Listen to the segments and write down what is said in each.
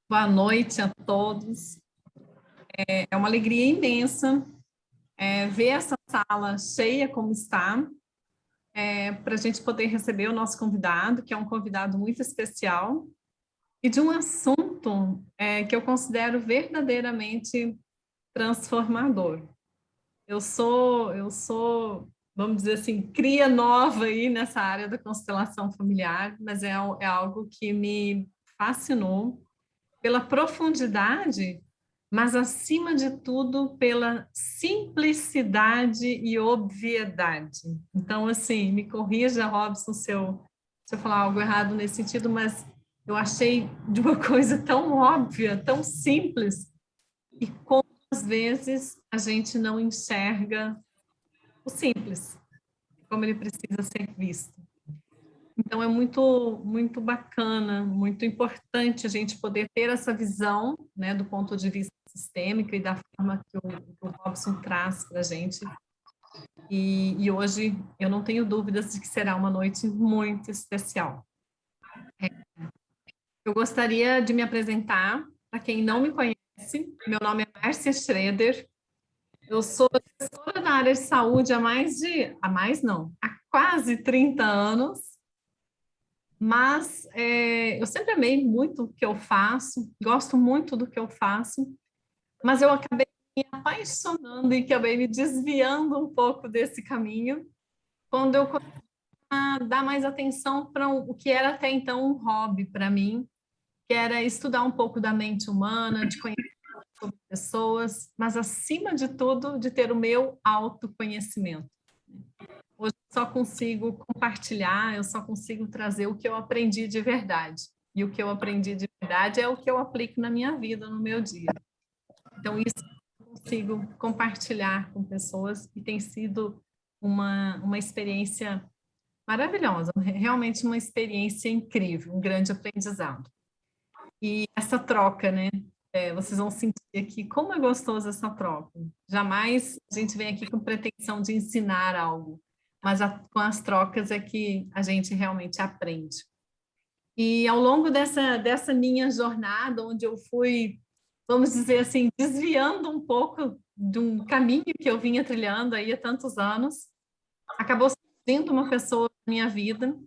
Boa noite a todos. É uma alegria imensa ver essa sala cheia como está, para a gente poder receber o nosso convidado, que é um convidado muito especial, e de um assunto que eu considero verdadeiramente transformador. Eu sou, vamos dizer assim, cria nova aí nessa área da constelação familiar, mas é algo que me fascinou pela profundidade, mas acima de tudo pela simplicidade e obviedade. Então, assim, me corrija, Robson, se eu falar algo errado nesse sentido, mas eu achei de uma coisa tão óbvia, tão simples, e como às vezes a gente não enxerga o simples, como ele precisa ser visto. Então, é muito bacana, muito importante a gente poder ter essa visão, né, do ponto de vista sistêmico e da forma que o Robson traz para a gente. E hoje eu não tenho dúvidas de que será uma noite muito especial. Eu gostaria de me apresentar, para quem não me conhece, meu nome é Márcia Schroeder, eu sou professora na área de saúde há quase 30 anos, mas eu sempre amei muito o que eu faço, gosto muito do que eu faço, mas eu acabei me apaixonando e acabei me desviando um pouco desse caminho quando eu comecei a dar mais atenção para o que era até então um hobby para mim, que era estudar um pouco da mente humana, de conhecer sobre pessoas, mas acima de tudo, de ter o meu autoconhecimento. Hoje eu só consigo compartilhar, eu só consigo trazer o que eu aprendi de verdade. E o que eu aprendi de verdade é o que eu aplico na minha vida, no meu dia. Então, isso eu consigo compartilhar com pessoas e tem sido uma experiência maravilhosa, realmente uma experiência incrível, um grande aprendizado. E essa troca, né? Vocês vão sentir aqui como é gostoso essa troca. Jamais a gente vem aqui com pretensão de ensinar algo, mas com as trocas é que a gente realmente aprende. E ao longo dessa minha jornada, onde eu fui, vamos dizer assim, desviando um pouco de um caminho que eu vinha trilhando aí há tantos anos, acabou sendo uma pessoa na minha vida,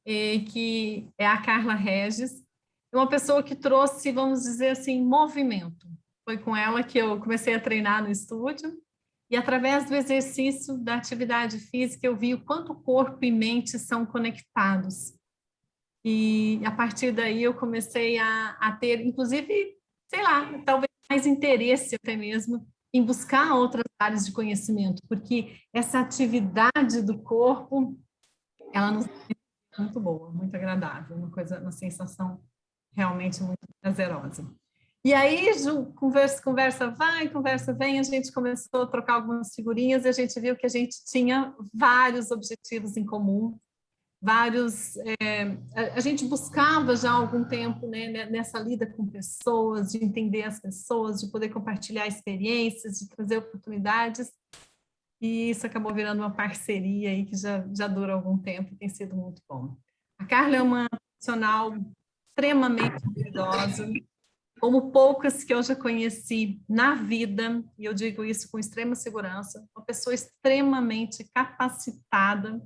que é a Carla Regis, uma pessoa que trouxe, vamos dizer assim, movimento. Foi com ela que eu comecei a treinar no estúdio, e através do exercício, da atividade física, eu vi o quanto o corpo e mente são conectados. E a partir daí eu comecei a ter, inclusive, sei lá, talvez mais interesse até mesmo em buscar outras áreas de conhecimento, porque essa atividade do corpo, ela nos é muito boa, muito agradável, uma sensação realmente muito prazerosa. E aí, conversa vai, conversa vem, a gente começou a trocar algumas figurinhas e a gente viu que a gente tinha vários objetivos em comum, a gente buscava já há algum tempo, né, nessa lida com pessoas, de entender as pessoas, de poder compartilhar experiências, de trazer oportunidades, e isso acabou virando uma parceria aí que já dura algum tempo e tem sido muito bom. A Carla é uma profissional extremamente habilidosa, como poucas que eu já conheci na vida, e eu digo isso com extrema segurança, uma pessoa extremamente capacitada,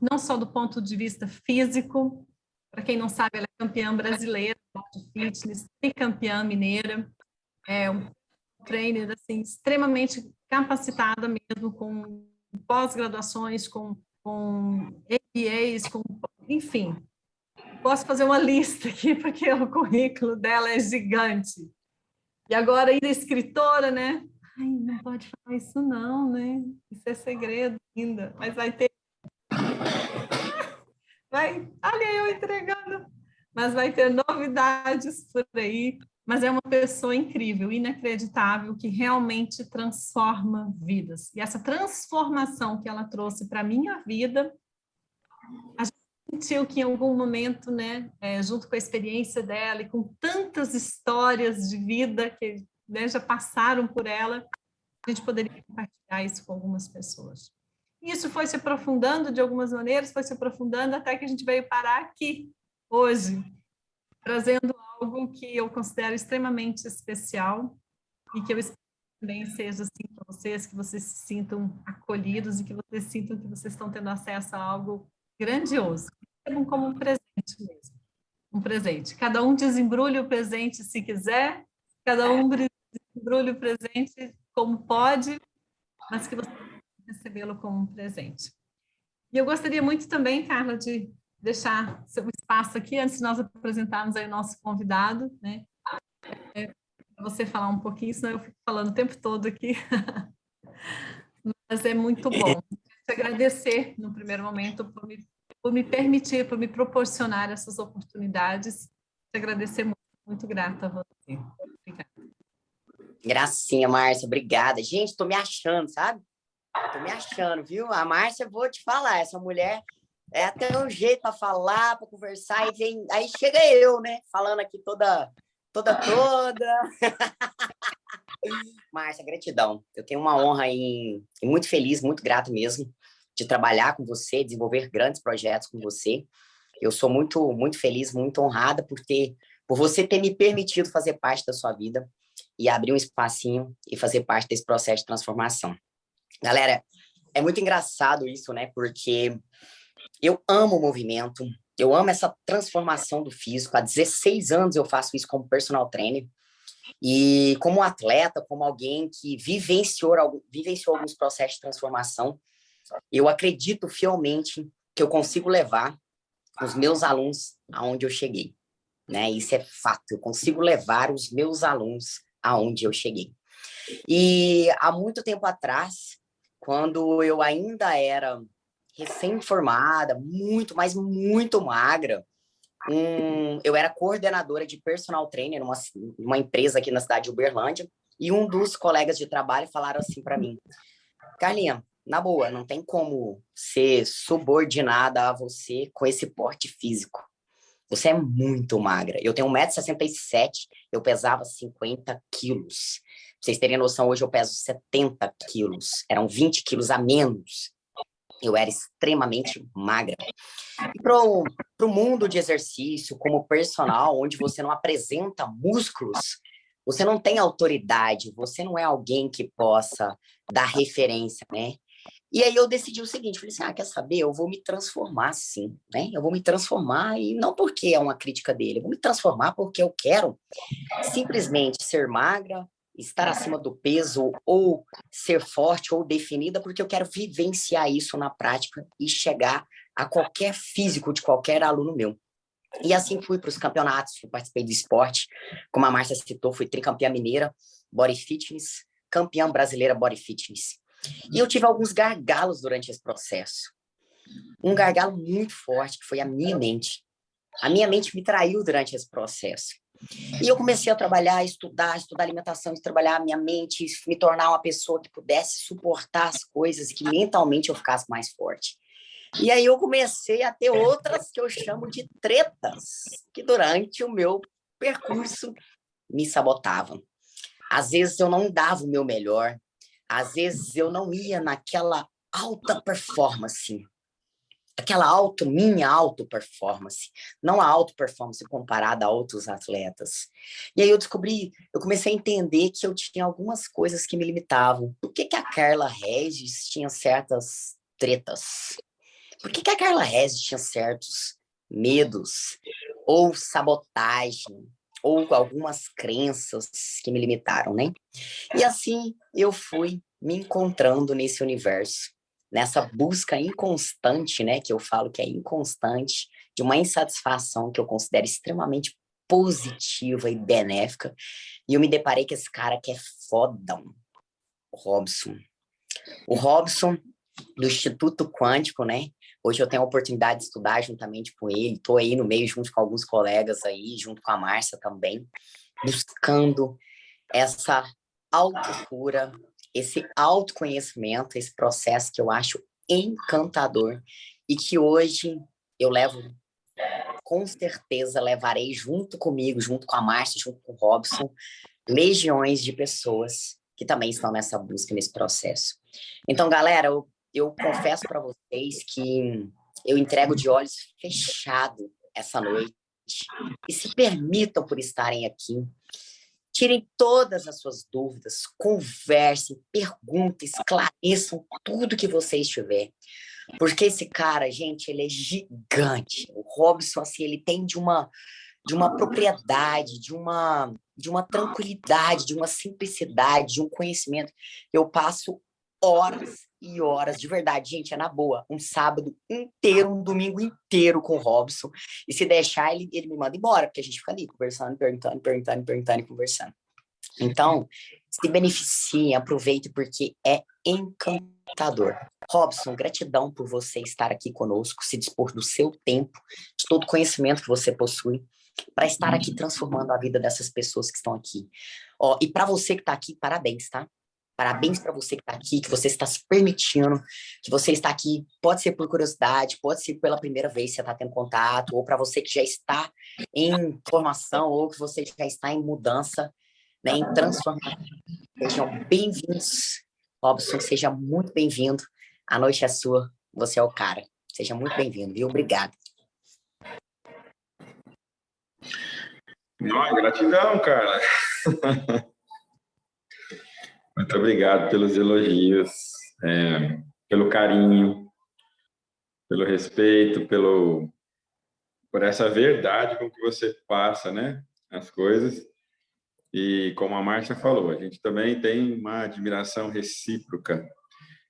não só do ponto de vista físico, para quem não sabe, ela é campeã brasileira de fitness, tricampeã mineira, é um trainer assim, extremamente capacitada mesmo, com pós-graduações, com MBAs, enfim. Posso fazer uma lista aqui, porque o currículo dela é gigante. E agora ainda escritora, né? Ai, não pode falar isso não, né? Isso é segredo ainda, mas vai ter. Olha eu entregando, mas vai ter novidades por aí. Mas é uma pessoa incrível, inacreditável, que realmente transforma vidas. E essa transformação que ela trouxe para a minha vida, a gente sentiu que em algum momento, né, junto com a experiência dela e com tantas histórias de vida que, né, já passaram por ela, a gente poderia compartilhar isso com algumas pessoas. Isso foi se aprofundando de algumas maneiras, foi se aprofundando até que a gente veio parar aqui, hoje, trazendo algo que eu considero extremamente especial e que eu espero que também seja assim para vocês, que vocês se sintam acolhidos e que vocês sintam que vocês estão tendo acesso a algo grandioso. Recebam como um presente mesmo, um presente. Cada um desembrulhe o presente se quiser, cada um desembrulhe o presente como pode, mas que você possa recebê-lo como um presente. E eu gostaria muito também, Carla, de deixar seu espaço aqui, antes de nós apresentarmos aí o nosso convidado, né? Para você falar um pouquinho, senão eu fico falando o tempo todo aqui. Mas é muito bom. Te agradecer, no primeiro momento, por me permitir, por me proporcionar essas oportunidades. Te agradecer muito, muito grata a você. Obrigada. Gracinha, Márcia, obrigada. Gente, tô me achando, sabe? Tô me achando, viu? A Márcia, vou te falar, essa mulher é até um jeito para falar, para conversar, e vem, aí chega eu, né? Falando aqui toda. Márcia, gratidão. Eu tenho uma honra e muito feliz, muito grato mesmo de trabalhar com você, desenvolver grandes projetos com você. Eu sou muito, muito feliz, muito honrada por você ter me permitido fazer parte da sua vida e abrir um espacinho e fazer parte desse processo de transformação. Galera, é muito engraçado isso, né? Porque eu amo o movimento, eu amo essa transformação do físico. Há 16 anos eu faço isso como personal trainer. E como atleta, como alguém que vivenciou alguns processos de transformação, eu acredito fielmente que eu consigo levar os meus alunos aonde eu cheguei, né? Isso é fato, eu consigo levar os meus alunos aonde eu cheguei. E há muito tempo atrás, quando eu ainda era recém-formada, mas muito magra, eu era coordenadora de personal trainer numa empresa aqui na cidade de Uberlândia, e um dos colegas de trabalho falaram assim para mim: Carlinha, na boa, não tem como ser subordinada a você com esse porte físico. Você é muito magra. Eu tenho 1,67 m, eu pesava 50 quilos. Pra vocês terem noção, hoje eu peso 70 quilos. Eram 20 quilos a menos. Eu era extremamente magra. E para o mundo de exercício, como personal, onde você não apresenta músculos, você não tem autoridade, você não é alguém que possa dar referência, né? E aí eu decidi o seguinte, falei assim, quer saber? Eu vou me transformar sim, né? Eu vou me transformar, e não porque é uma crítica dele, eu vou me transformar porque eu quero simplesmente ser magra, estar acima do peso, ou ser forte ou definida, porque eu quero vivenciar isso na prática e chegar a qualquer físico de qualquer aluno meu. E assim fui para os campeonatos, participei do esporte, como a Márcia citou, fui tricampeã mineira, body fitness, campeã brasileira body fitness. E eu tive alguns gargalos durante esse processo. Um gargalo muito forte, que foi a minha mente. A minha mente me traiu durante esse processo. E eu comecei a trabalhar, estudar alimentação, trabalhar a minha mente, me tornar uma pessoa que pudesse suportar as coisas e que mentalmente eu ficasse mais forte. E aí eu comecei a ter outras que eu chamo de tretas, que durante o meu percurso me sabotavam. Às vezes eu não dava o meu melhor, às vezes eu não ia naquela alta performance, minha auto performance, não a auto performance comparada a outros atletas. E aí eu comecei a entender que eu tinha algumas coisas que me limitavam. Por que a Carla Regis tinha certas tretas? Por que a Carla Regis tinha certos medos, ou sabotagem, ou algumas crenças que me limitaram, né? E assim eu fui me encontrando nesse universo, nessa busca inconstante, né? Que eu falo que é inconstante, de uma insatisfação que eu considero extremamente positiva e benéfica. E eu me deparei com esse cara que é fodão, o Robson. O Robson, do Instituto Quântico, né? Hoje eu tenho a oportunidade de estudar juntamente com ele, estou aí no meio junto com alguns colegas aí, junto com a Márcia também, buscando essa autocura, esse autoconhecimento, esse processo que eu acho encantador e que hoje eu levo, com certeza levarei junto comigo, junto com a Márcia, junto com o Robson, legiões de pessoas que também estão nessa busca, nesse processo. Então, galera, eu confesso para vocês que eu entrego de olhos fechados essa noite e se permitam por estarem aqui. Tirem todas as suas dúvidas, conversem, perguntem, esclareçam tudo que vocês tiverem. Porque esse cara, gente, ele é gigante. O Robson, assim, ele tem de uma propriedade, de uma tranquilidade, de uma simplicidade, de um conhecimento. Eu passo horas e horas, de verdade, gente, é na boa, um sábado inteiro, um domingo inteiro com o Robson, e se deixar, ele me manda embora, porque a gente fica ali conversando, perguntando e conversando. Então, se beneficiem, aproveitem, porque é encantador. Robson, gratidão por você estar aqui conosco, se dispor do seu tempo, de todo o conhecimento que você possui, para estar aqui transformando a vida dessas pessoas que estão aqui. Ó, e para você que está aqui, parabéns, tá? Parabéns para você que está aqui, que você está se permitindo, que você está aqui, pode ser por curiosidade, pode ser pela primeira vez que você está tendo contato, ou para você que já está em formação, ou que você já está em mudança, né, em transformação. Sejam bem-vindos, Robson, seja muito bem-vindo. A noite é sua, você é o cara. Seja muito bem-vindo, viu? Obrigado. Não, gratidão, cara. Muito obrigado pelos elogios, pelo carinho, pelo respeito, por essa verdade com que você passa, né, as coisas. E como a Márcia falou, a gente também tem uma admiração recíproca.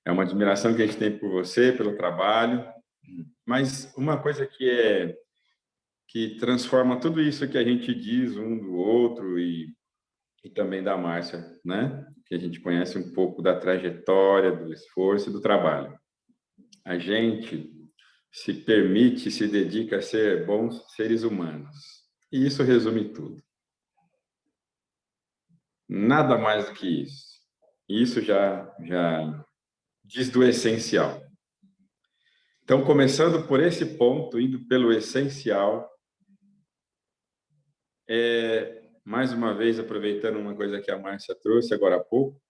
É uma admiração que a gente tem por você, pelo trabalho, mas uma coisa que transforma tudo isso que a gente diz um do outro e também da Márcia, né? Que a gente conhece um pouco da trajetória, do esforço e do trabalho. A gente se permite, se dedica a ser bons seres humanos. E isso resume tudo. Nada mais do que isso. Isso já diz do essencial. Então, começando por esse ponto, indo pelo essencial, mais uma vez, aproveitando uma coisa que a Márcia trouxe agora há pouco,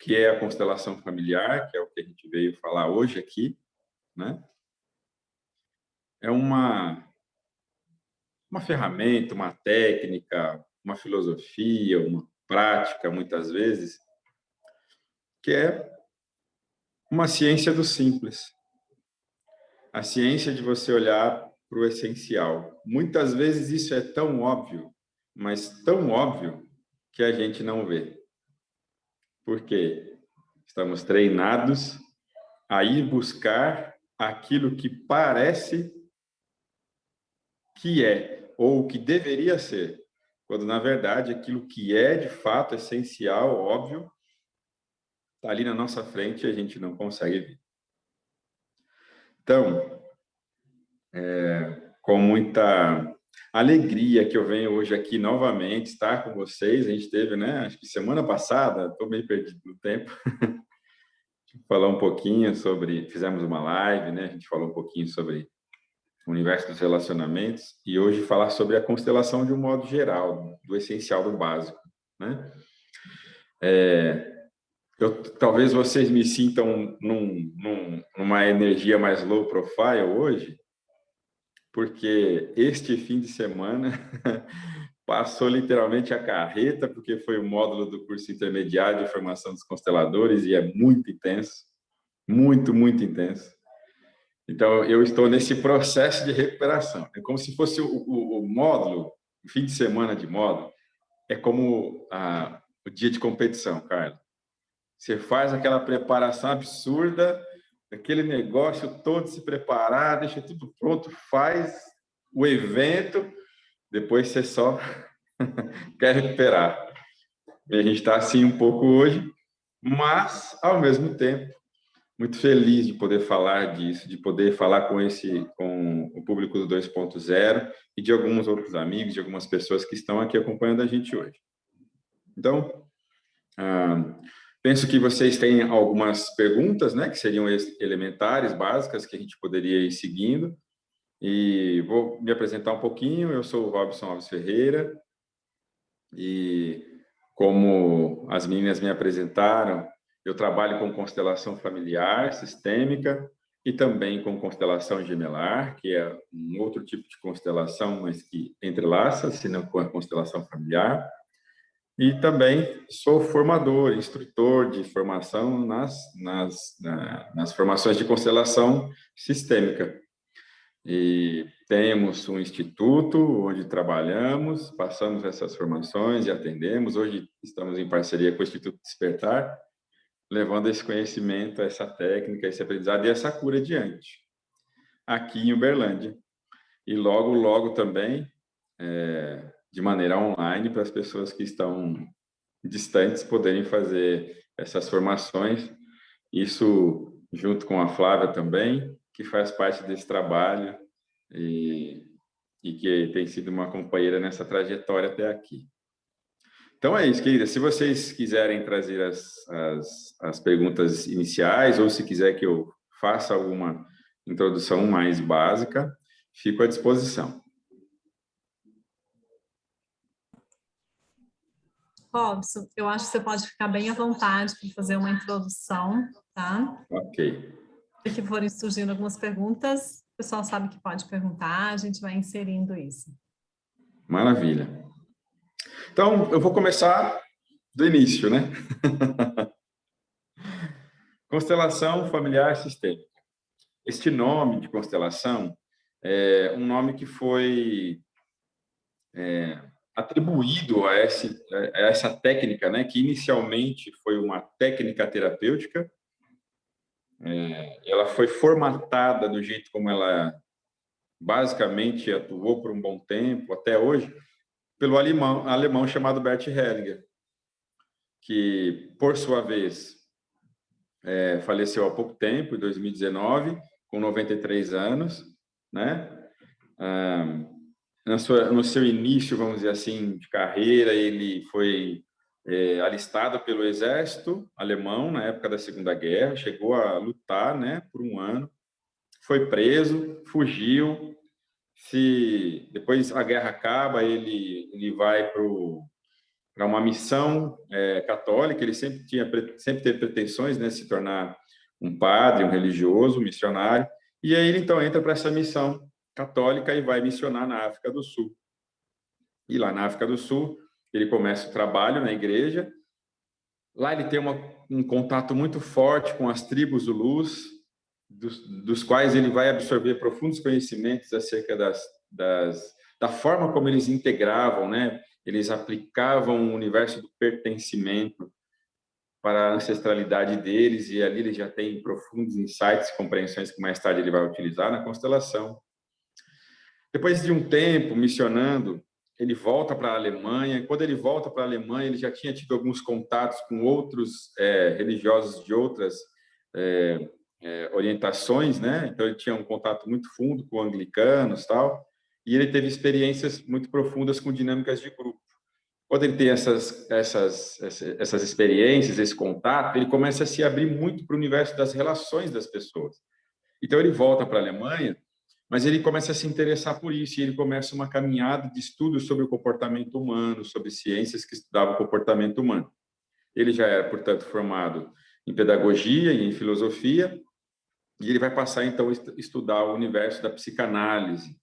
que é a constelação familiar, que é o que a gente veio falar hoje aqui, né? É uma ferramenta, uma técnica, uma filosofia, uma prática, muitas vezes, que é uma ciência do simples. A ciência de você olhar para o essencial. Muitas vezes isso é tão óbvio, mas tão óbvio que a gente não vê. Por quê? Estamos treinados a ir buscar aquilo que parece que é, ou que deveria ser, quando, na verdade, aquilo que é, de fato, essencial, óbvio, está ali na nossa frente e a gente não consegue ver. Então, com muita alegria que eu venho hoje aqui novamente estar com vocês. A gente teve, né, acho que semana passada, estou meio perdido no tempo, falar um pouquinho sobre, fizemos uma live, né, a gente falou um pouquinho sobre o universo dos relacionamentos, e hoje falar sobre a constelação de um modo geral, do essencial, do básico, né? Talvez vocês me sintam numa energia mais low profile hoje, porque este fim de semana passou literalmente a carreta, porque foi o módulo do curso intermediário de formação dos consteladores e é muito intenso, muito, muito intenso. Então, eu estou nesse processo de recuperação. É como se fosse o módulo, o fim de semana de módulo, é como o dia de competição, Carla. Você faz aquela preparação absurda, aquele negócio todo se preparar, deixa tudo pronto, faz o evento, depois você só quer recuperar. E a gente está assim um pouco hoje, mas, ao mesmo tempo, muito feliz de poder falar disso, de poder falar com o público do 2.0 e de alguns outros amigos, de algumas pessoas que estão aqui acompanhando a gente hoje. Então, penso que vocês têm algumas perguntas, né, que seriam elementares, básicas, que a gente poderia ir seguindo. E vou me apresentar um pouquinho. Eu sou o Robson Alves Ferreira e, como as meninas me apresentaram, eu trabalho com constelação familiar, sistêmica e também com constelação gemelar, que é um outro tipo de constelação, mas que entrelaça, se não com a constelação familiar. E também sou formador, instrutor de formação nas formações de constelação sistêmica. E temos um instituto onde trabalhamos, passamos essas formações e atendemos. Hoje estamos em parceria com o Instituto Despertar, levando esse conhecimento, essa técnica, esse aprendizado e essa cura adiante, aqui em Uberlândia. E logo, logo também, de maneira online, para as pessoas que estão distantes poderem fazer essas formações. Isso junto com a Flávia também, que faz parte desse trabalho e que tem sido uma companheira nessa trajetória até aqui. Então é isso, querida. Se vocês quiserem trazer as perguntas iniciais ou se quiser que eu faça alguma introdução mais básica, fico à disposição. Robson, eu acho que você pode ficar bem à vontade para fazer uma introdução, tá? Ok. Se que forem surgindo algumas perguntas, o pessoal sabe que pode perguntar, a gente vai inserindo isso. Maravilha. Então, eu vou começar do início, né? Constelação familiar sistêmica. Este nome de constelação é um nome que foi atribuído a essa técnica, né? Que inicialmente foi uma técnica terapêutica. Ela foi formatada do jeito como ela basicamente atuou por um bom tempo, até hoje, pelo alemão chamado Bert Hellinger, que, por sua vez, faleceu há pouco tempo, em 2019, com 93 anos, né? No seu início, vamos dizer assim, de carreira, ele foi alistado pelo exército alemão na época da Segunda Guerra, chegou a lutar, né, por um ano, foi preso, fugiu. Depois a guerra acaba, ele vai para uma missão católica. Ele sempre teve pretensões, né, de se tornar um padre, um religioso, um missionário. E aí ele então entra para essa missão católica e vai missionar na África do Sul. E lá na África do Sul, ele começa o trabalho na igreja. Lá ele tem um contato muito forte com as tribos Zulus, dos quais ele vai absorver profundos conhecimentos acerca da forma como eles integravam, né? Eles aplicavam o universo do pertencimento para a ancestralidade deles, e ali ele já tem profundos insights e compreensões que mais tarde ele vai utilizar na constelação. Depois de um tempo missionando, ele volta para a Alemanha. Quando ele volta para a Alemanha, ele já tinha tido alguns contatos com outros religiosos de outras orientações, né? Então ele tinha um contato muito fundo com anglicanos, tal, e ele teve experiências muito profundas com dinâmicas de grupo. Quando ele tem essas experiências, esse contato, ele começa a se abrir muito para o universo das relações das pessoas. Então ele volta para a Alemanha, mas ele começa a se interessar por isso, e ele começa uma caminhada de estudos sobre o comportamento humano, sobre ciências que estudavam o comportamento humano. Ele já era, portanto, formado em pedagogia e em filosofia, e ele vai passar, então, a estudar o universo da psicanálise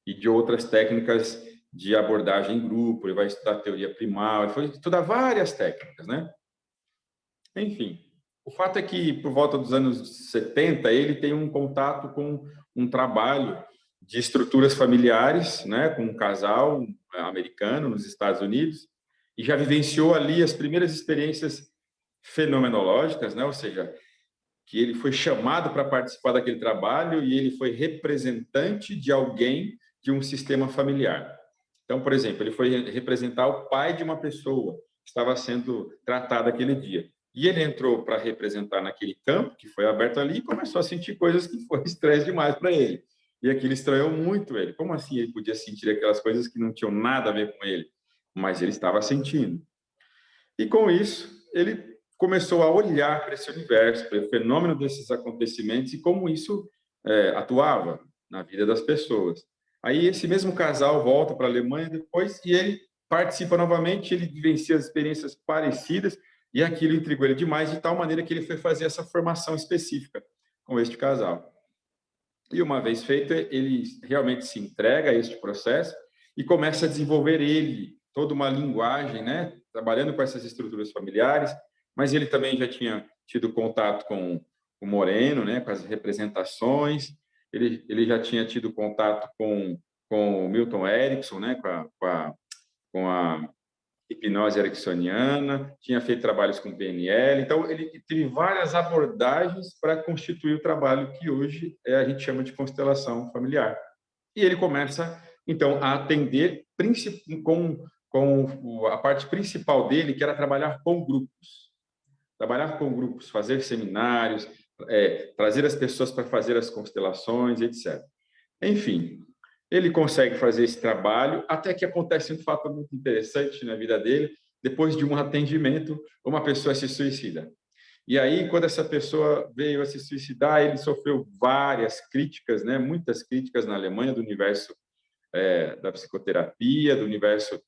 e de outras técnicas de abordagem em grupo. Ele vai estudar teoria primal, ele foi estudar várias técnicas, né? Enfim, o fato é que, por volta dos anos 70, ele tem um contato com um trabalho de estruturas familiares, né, com um casal americano nos Estados Unidos, e já vivenciou ali as primeiras experiências fenomenológicas, né, ou seja, que ele foi chamado para participar daquele trabalho e ele foi representante de alguém de um sistema familiar. Então, por exemplo, ele foi representar o pai de uma pessoa que estava sendo tratada aquele dia. E ele entrou para representar naquele campo que foi aberto ali e começou a sentir coisas que foi estresse demais para ele. E aquilo estranhou muito ele. Como assim ele podia sentir aquelas coisas que não tinham nada a ver com ele? Mas ele estava sentindo. E com isso, ele começou a olhar para esse universo, para o fenômeno desses acontecimentos e como isso atuava na vida das pessoas. Aí esse mesmo casal volta para a Alemanha depois e ele participa novamente, ele vivencia as experiências parecidas e aquilo intrigou ele demais, de tal maneira que ele foi fazer essa formação específica com este casal. E uma vez feito, ele realmente se entrega a este processo e começa a desenvolver ele toda uma linguagem, né? Trabalhando com essas estruturas familiares, mas ele também já tinha tido contato com o Moreno, né? Com as representações, ele já tinha tido contato com o Milton Erickson, né? Com a hipnose ericksoniana, tinha feito trabalhos com PNL, então ele teve várias abordagens para constituir o trabalho que hoje a gente chama de constelação familiar. E ele começa, então, a atender com a parte principal dele, que era trabalhar com grupos, fazer seminários, trazer as pessoas para fazer as constelações, etc. Enfim, ele consegue fazer esse trabalho, até que acontece um fato muito interessante na vida dele. Depois de um atendimento, uma pessoa se suicida. E aí, quando essa pessoa veio a se suicidar, ele sofreu várias críticas, né? Muitas críticas na Alemanha, do universo da psicoterapia, do universo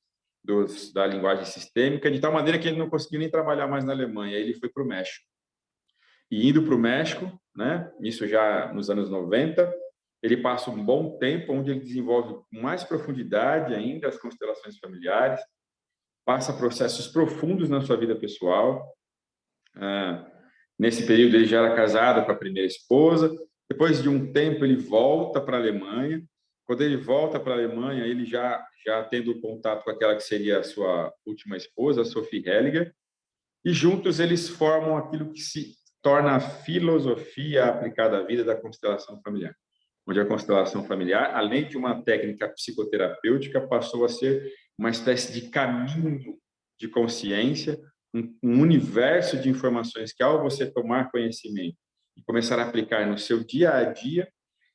da linguagem sistêmica, de tal maneira que ele não conseguiu nem trabalhar mais na Alemanha. Aí ele foi para o México. E indo para o México, né? Isso já nos anos 90, ele passa um bom tempo onde ele desenvolve com mais profundidade ainda as constelações familiares, passa processos profundos na sua vida pessoal. Nesse período, ele já era casado com a primeira esposa. Depois de um tempo, ele volta para a Alemanha. Quando ele volta para a Alemanha, ele já tendo contato com aquela que seria a sua última esposa, a Sophie Hellinger, e juntos eles formam aquilo que se torna a filosofia aplicada à vida da constelação familiar, onde a constelação familiar, além de uma técnica psicoterapêutica, passou a ser uma espécie de caminho de consciência, um universo de informações que, ao você tomar conhecimento e começar a aplicar no seu dia a dia,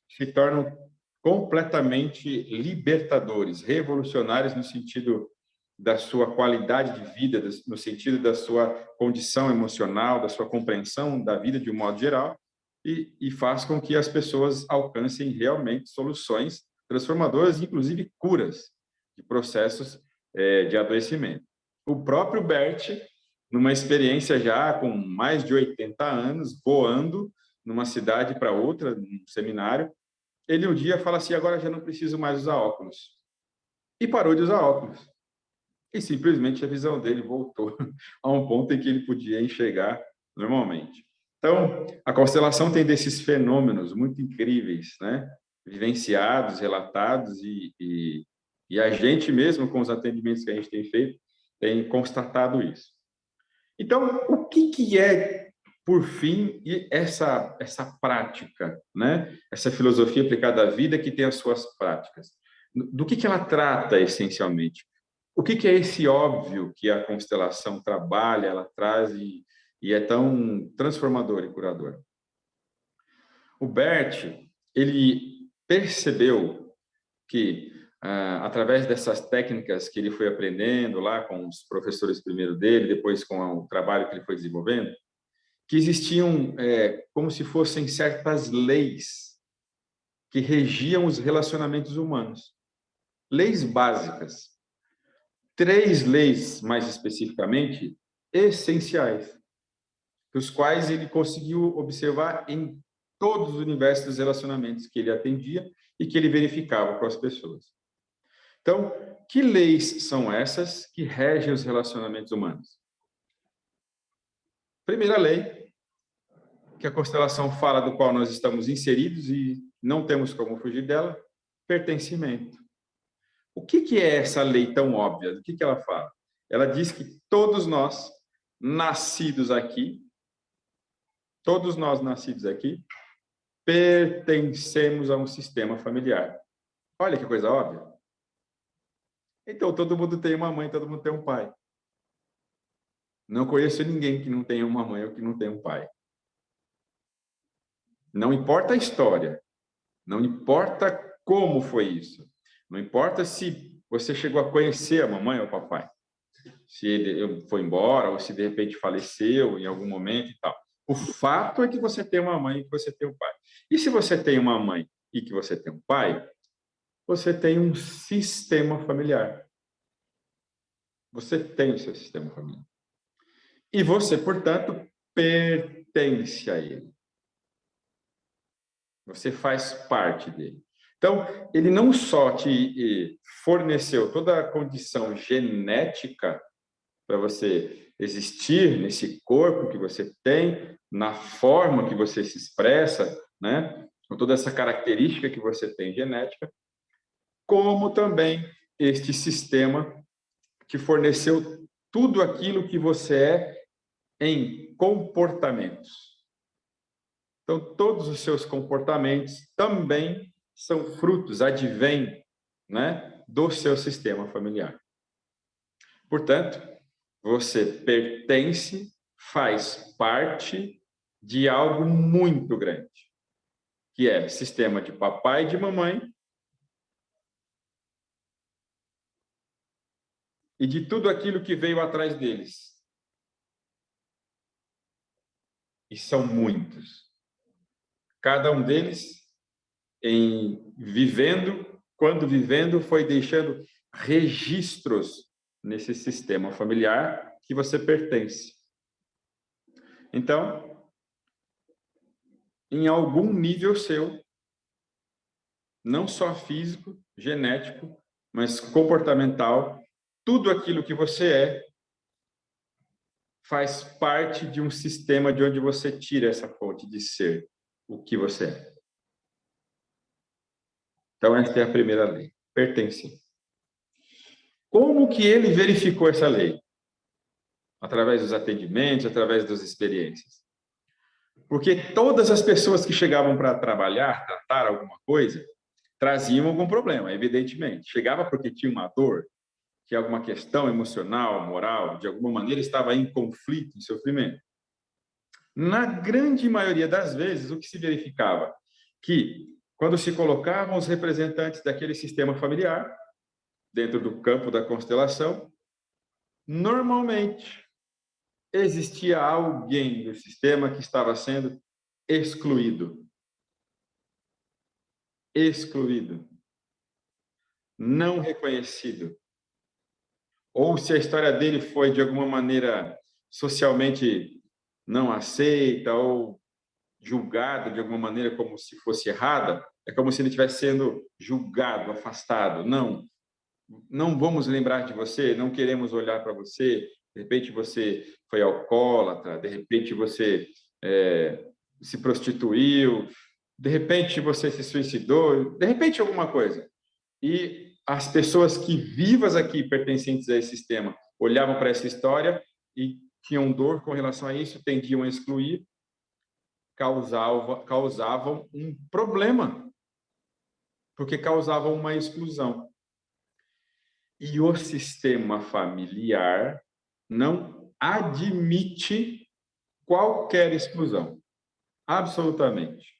se tornam completamente libertadores, revolucionários no sentido da sua qualidade de vida, no sentido da sua condição emocional, da sua compreensão da vida de um modo geral, e faz com que as pessoas alcancem realmente soluções transformadoras, inclusive curas de processos de adoecimento. O próprio Bert, numa experiência já com mais de 80 anos, voando numa cidade para outra, num seminário, ele um dia fala assim, agora já não preciso mais usar óculos. E parou de usar óculos. E simplesmente a visão dele voltou a um ponto em que ele podia enxergar normalmente. Então, a constelação tem desses fenômenos muito incríveis, né? Vivenciados, relatados, e a gente mesmo, com os atendimentos que a gente tem feito, tem constatado isso. Então, o que é, por fim, essa prática, né? Essa filosofia aplicada à vida que tem as suas práticas? Do que ela trata, essencialmente? O que é esse óbvio que a constelação trabalha, ela traz e é tão transformador e curador? O Bert, ele percebeu que, através dessas técnicas que ele foi aprendendo lá com os professores primeiro dele, depois com o trabalho que ele foi desenvolvendo, que existiam como se fossem certas leis que regiam os relacionamentos humanos. Leis básicas. 3 leis, mais especificamente, essenciais, dos quais ele conseguiu observar em todos os universos dos relacionamentos que ele atendia e que ele verificava com as pessoas. Então, que leis são essas que regem os relacionamentos humanos? Primeira lei, que a constelação fala, do qual nós estamos inseridos e não temos como fugir dela, pertencimento. O que é essa lei tão óbvia? Do que ela fala? Ela diz que todos nós nascidos aqui, pertencemos a um sistema familiar. Olha que coisa óbvia. Então, todo mundo tem uma mãe, todo mundo tem um pai. Não conheço ninguém que não tenha uma mãe ou que não tenha um pai. Não importa a história, não importa como foi isso, não importa se você chegou a conhecer a mamãe ou o papai, se ele foi embora ou se de repente faleceu em algum momento e tal. O fato é que você tem uma mãe e que você tem um pai. E se você tem uma mãe e que você tem um pai, você tem um sistema familiar. Você tem o seu sistema familiar. E você, portanto, pertence a ele. Você faz parte dele. Então, ele não só te forneceu toda a condição genética para você existir nesse corpo que você tem, na forma que você se expressa, né? Com toda essa característica que você tem genética, como também este sistema te forneceu tudo aquilo que você é em comportamentos. Então, todos os seus comportamentos também são frutos, advêm, né, do seu sistema familiar. Portanto, você pertence, faz parte de algo muito grande, que é sistema de papai e de mamãe e de tudo aquilo que veio atrás deles. E são muitos. Cada um deles, quando vivendo, foi deixando registros nesse sistema familiar que você pertence. Então, em algum nível seu, não só físico, genético, mas comportamental, tudo aquilo que você é faz parte de um sistema de onde você tira essa fonte de ser o que você é. Então, esta é a primeira lei. Pertence. Como que ele verificou essa lei? Através dos atendimentos, através das experiências. Porque todas as pessoas que chegavam para trabalhar, tratar alguma coisa, traziam algum problema, evidentemente. Chegava porque tinha uma dor, tinha alguma questão emocional, moral, de alguma maneira estava em conflito, em sofrimento. Na grande maioria das vezes, o que se verificava? Que, quando se colocavam os representantes daquele sistema familiar, dentro do campo da constelação, normalmente existia alguém do sistema que estava sendo excluído. Excluído. Não reconhecido. Ou se a história dele foi, de alguma maneira, socialmente não aceita ou julgada de alguma maneira como se fosse errada, é como se ele estivesse sendo julgado, afastado. Não, não vamos lembrar de você, não queremos olhar para você. De repente você foi alcoólatra, de repente você se prostituiu, de repente você se suicidou, de repente alguma coisa. E as pessoas que vivas aqui, pertencentes a esse sistema, olhavam para essa história e tinham dor com relação a isso, tendiam a excluir, causavam um problema, porque causavam uma exclusão. E o sistema familiar não admite qualquer exclusão, absolutamente.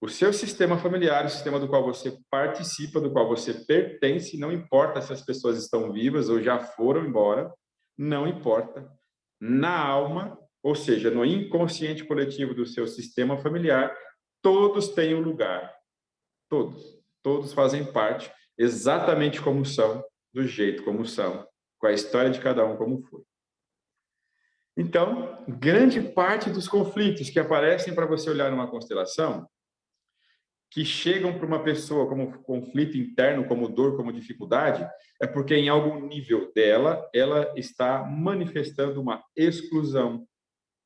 O seu sistema familiar, o sistema do qual você participa, do qual você pertence, não importa se as pessoas estão vivas ou já foram embora, não importa. Na alma, ou seja, no inconsciente coletivo do seu sistema familiar, todos têm um lugar. Todos. Todos fazem parte exatamente como são, do jeito como são, com a história de cada um como foi. Então, grande parte dos conflitos que aparecem para você olhar numa constelação, que chegam para uma pessoa como conflito interno, como dor, como dificuldade, é porque em algum nível dela, ela está manifestando uma exclusão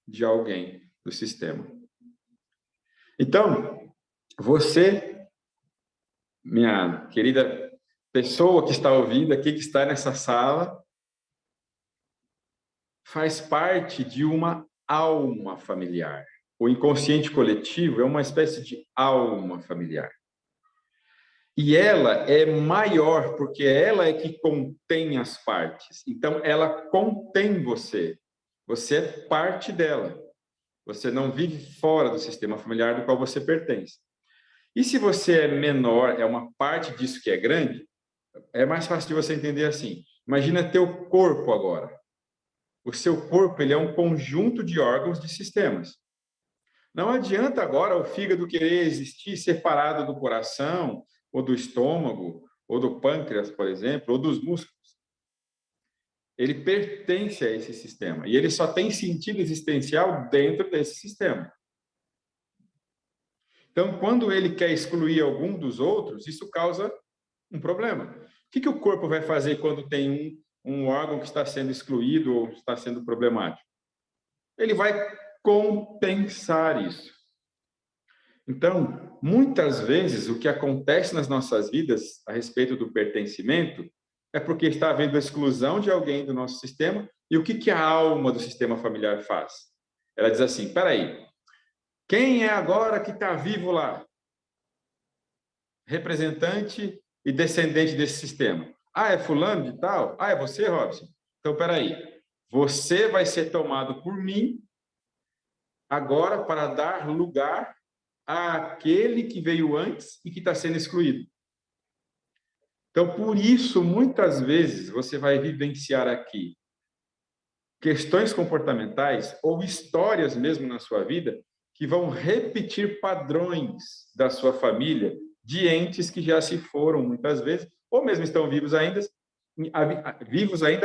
de alguém do sistema. Então, você, minha querida pessoa que está ouvindo aqui, que está nessa sala, faz parte de uma alma familiar. O inconsciente coletivo é uma espécie de alma familiar. E ela é maior, porque ela é que contém as partes. Então, ela contém você. Você é parte dela. Você não vive fora do sistema familiar do qual você pertence. E se você é menor, é uma parte disso que é grande, é mais fácil de você entender assim. Imagina teu corpo agora. O seu corpo, ele é um conjunto de órgãos, de sistemas. Não adianta agora o fígado querer existir separado do coração, ou do estômago, ou do pâncreas, por exemplo, ou dos músculos. Ele pertence a esse sistema. E ele só tem sentido existencial dentro desse sistema. Então, quando ele quer excluir algum dos outros, isso causa um problema. O que o corpo vai fazer quando tem um órgão que está sendo excluído ou está sendo problemático? Ele vai compensar isso. Então, muitas vezes, o que acontece nas nossas vidas a respeito do pertencimento é porque está havendo a exclusão de alguém do nosso sistema. E o que a alma do sistema familiar faz? Ela diz assim, espera aí, quem é agora que está vivo lá? Representante e descendente desse sistema. Ah, é fulano de tal? Ah, é você, Robson? Então, espera aí, você vai ser tomado por mim agora para dar lugar àquele que veio antes e que está sendo excluído. Então, por isso, muitas vezes, você vai vivenciar aqui questões comportamentais ou histórias mesmo na sua vida que vão repetir padrões da sua família de entes que já se foram muitas vezes, ou mesmo estão vivos ainda,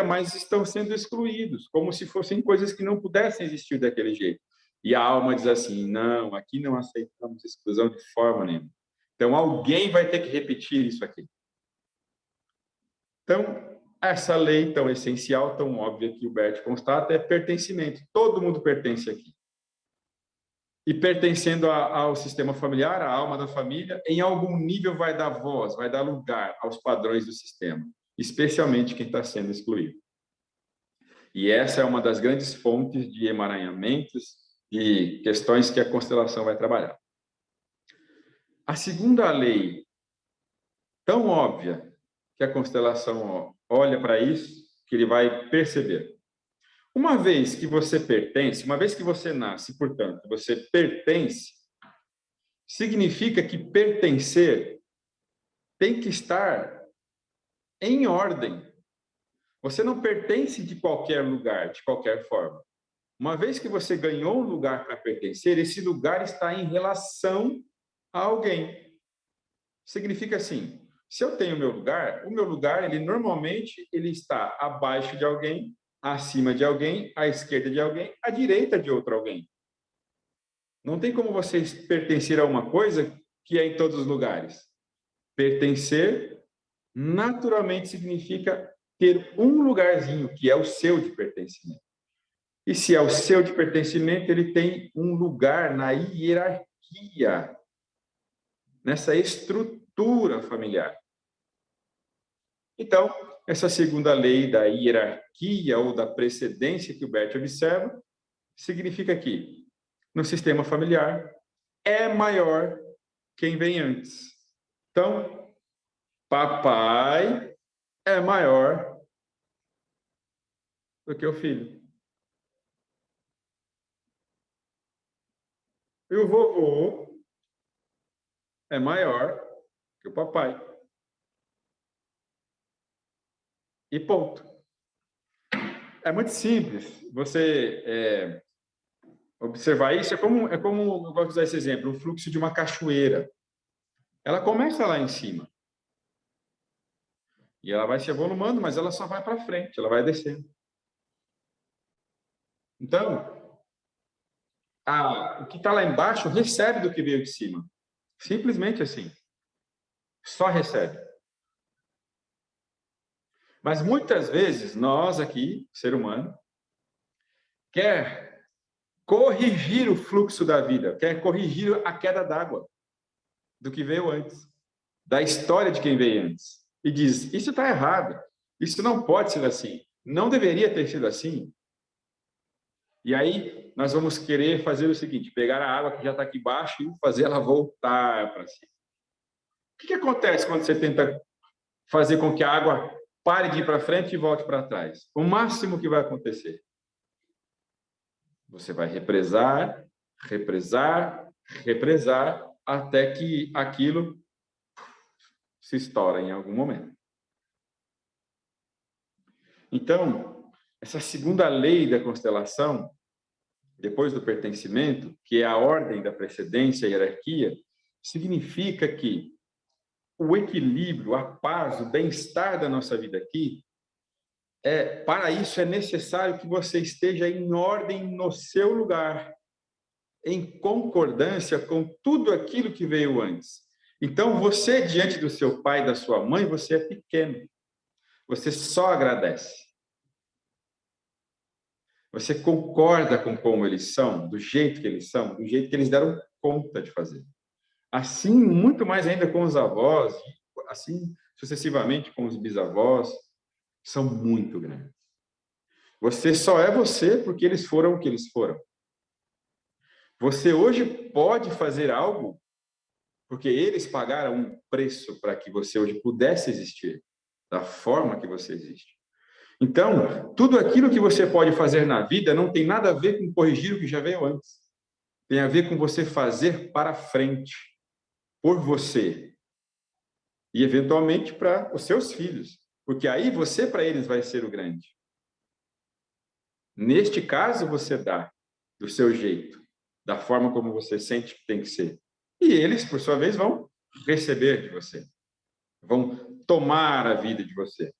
mas estão sendo excluídos, como se fossem coisas que não pudessem existir daquele jeito. E a alma diz assim, não, aqui não aceitamos exclusão de forma nenhuma. Então, alguém vai ter que repetir isso aqui. Então, essa lei tão essencial, tão óbvia que o Bert constata é pertencimento. Todo mundo pertence aqui. E pertencendo ao sistema familiar, à alma da família, em algum nível vai dar voz, vai dar lugar aos padrões do sistema, especialmente quem está sendo excluído. E essa é uma das grandes fontes de emaranhamentos e questões que a constelação vai trabalhar. A segunda lei, tão óbvia, que a constelação olha para isso, que ele vai perceber. Uma vez que você pertence, uma vez que você nasce, portanto, você pertence, significa que pertencer tem que estar em ordem. Você não pertence de qualquer lugar, de qualquer forma. Uma vez que você ganhou um lugar para pertencer, esse lugar está em relação a alguém. Significa assim, se eu tenho o meu lugar, ele normalmente ele está abaixo de alguém, acima de alguém, à esquerda de alguém, à direita de outro alguém. Não tem como você pertencer a uma coisa que é em todos os lugares. Pertencer, naturalmente, significa ter um lugarzinho, que é o seu de pertencimento. E se é o seu de pertencimento, ele tem um lugar na hierarquia, nessa estrutura familiar. Então, essa segunda lei da hierarquia ou da precedência que o Bert observa, significa que, no sistema familiar, é maior quem vem antes. Então, papai é maior do que o filho. E o vovô é maior que o papai. E ponto. É muito simples. Você observar isso é como eu gosto de usar esse exemplo, o fluxo de uma cachoeira. Ela começa lá em cima. E ela vai se evolumando, mas ela só vai para frente, ela vai descendo. Então, o que está lá embaixo recebe do que veio de cima. Simplesmente assim. Só recebe. Mas muitas vezes, nós aqui, ser humano, quer corrigir o fluxo da vida, quer corrigir a queda d'água do que veio antes, da história de quem veio antes. E diz, isso está errado, isso não pode ser assim, não deveria ter sido assim. E aí, nós vamos querer fazer o seguinte, pegar a água que já está aqui embaixo e fazer ela voltar para cima. O que acontece quando você tenta fazer com que a água pare de ir para frente e volte para trás? O máximo que vai acontecer. Você vai represar, represar, represar, até que aquilo se estoura em algum momento. Então, essa segunda lei da constelação, depois do pertencimento, que é a ordem da precedência e hierarquia, significa que o equilíbrio, a paz, o bem-estar da nossa vida aqui, para isso é necessário que você esteja em ordem no seu lugar. em concordância com tudo aquilo que veio antes. Então, você, diante do seu pai e da sua mãe, você é pequeno. Você só agradece. Você concorda com como eles são, do jeito que eles são, do jeito que eles deram conta de fazer. Assim, muito mais ainda com os avós, assim sucessivamente com os bisavós, são muito grandes. Você só é você porque eles foram o que eles foram. Você hoje pode fazer algo porque eles pagaram um preço para que você hoje pudesse existir da forma que você existe. Então, tudo aquilo que você pode fazer na vida não tem nada a ver com corrigir o que já veio antes. Tem a ver com você fazer para frente, por você. E, eventualmente, para os seus filhos. Porque aí você, para eles, vai ser o grande. Neste caso, você dá do seu jeito, da forma como você sente que tem que ser. E eles, por sua vez, vão receber de você. Vão tomar a vida de você.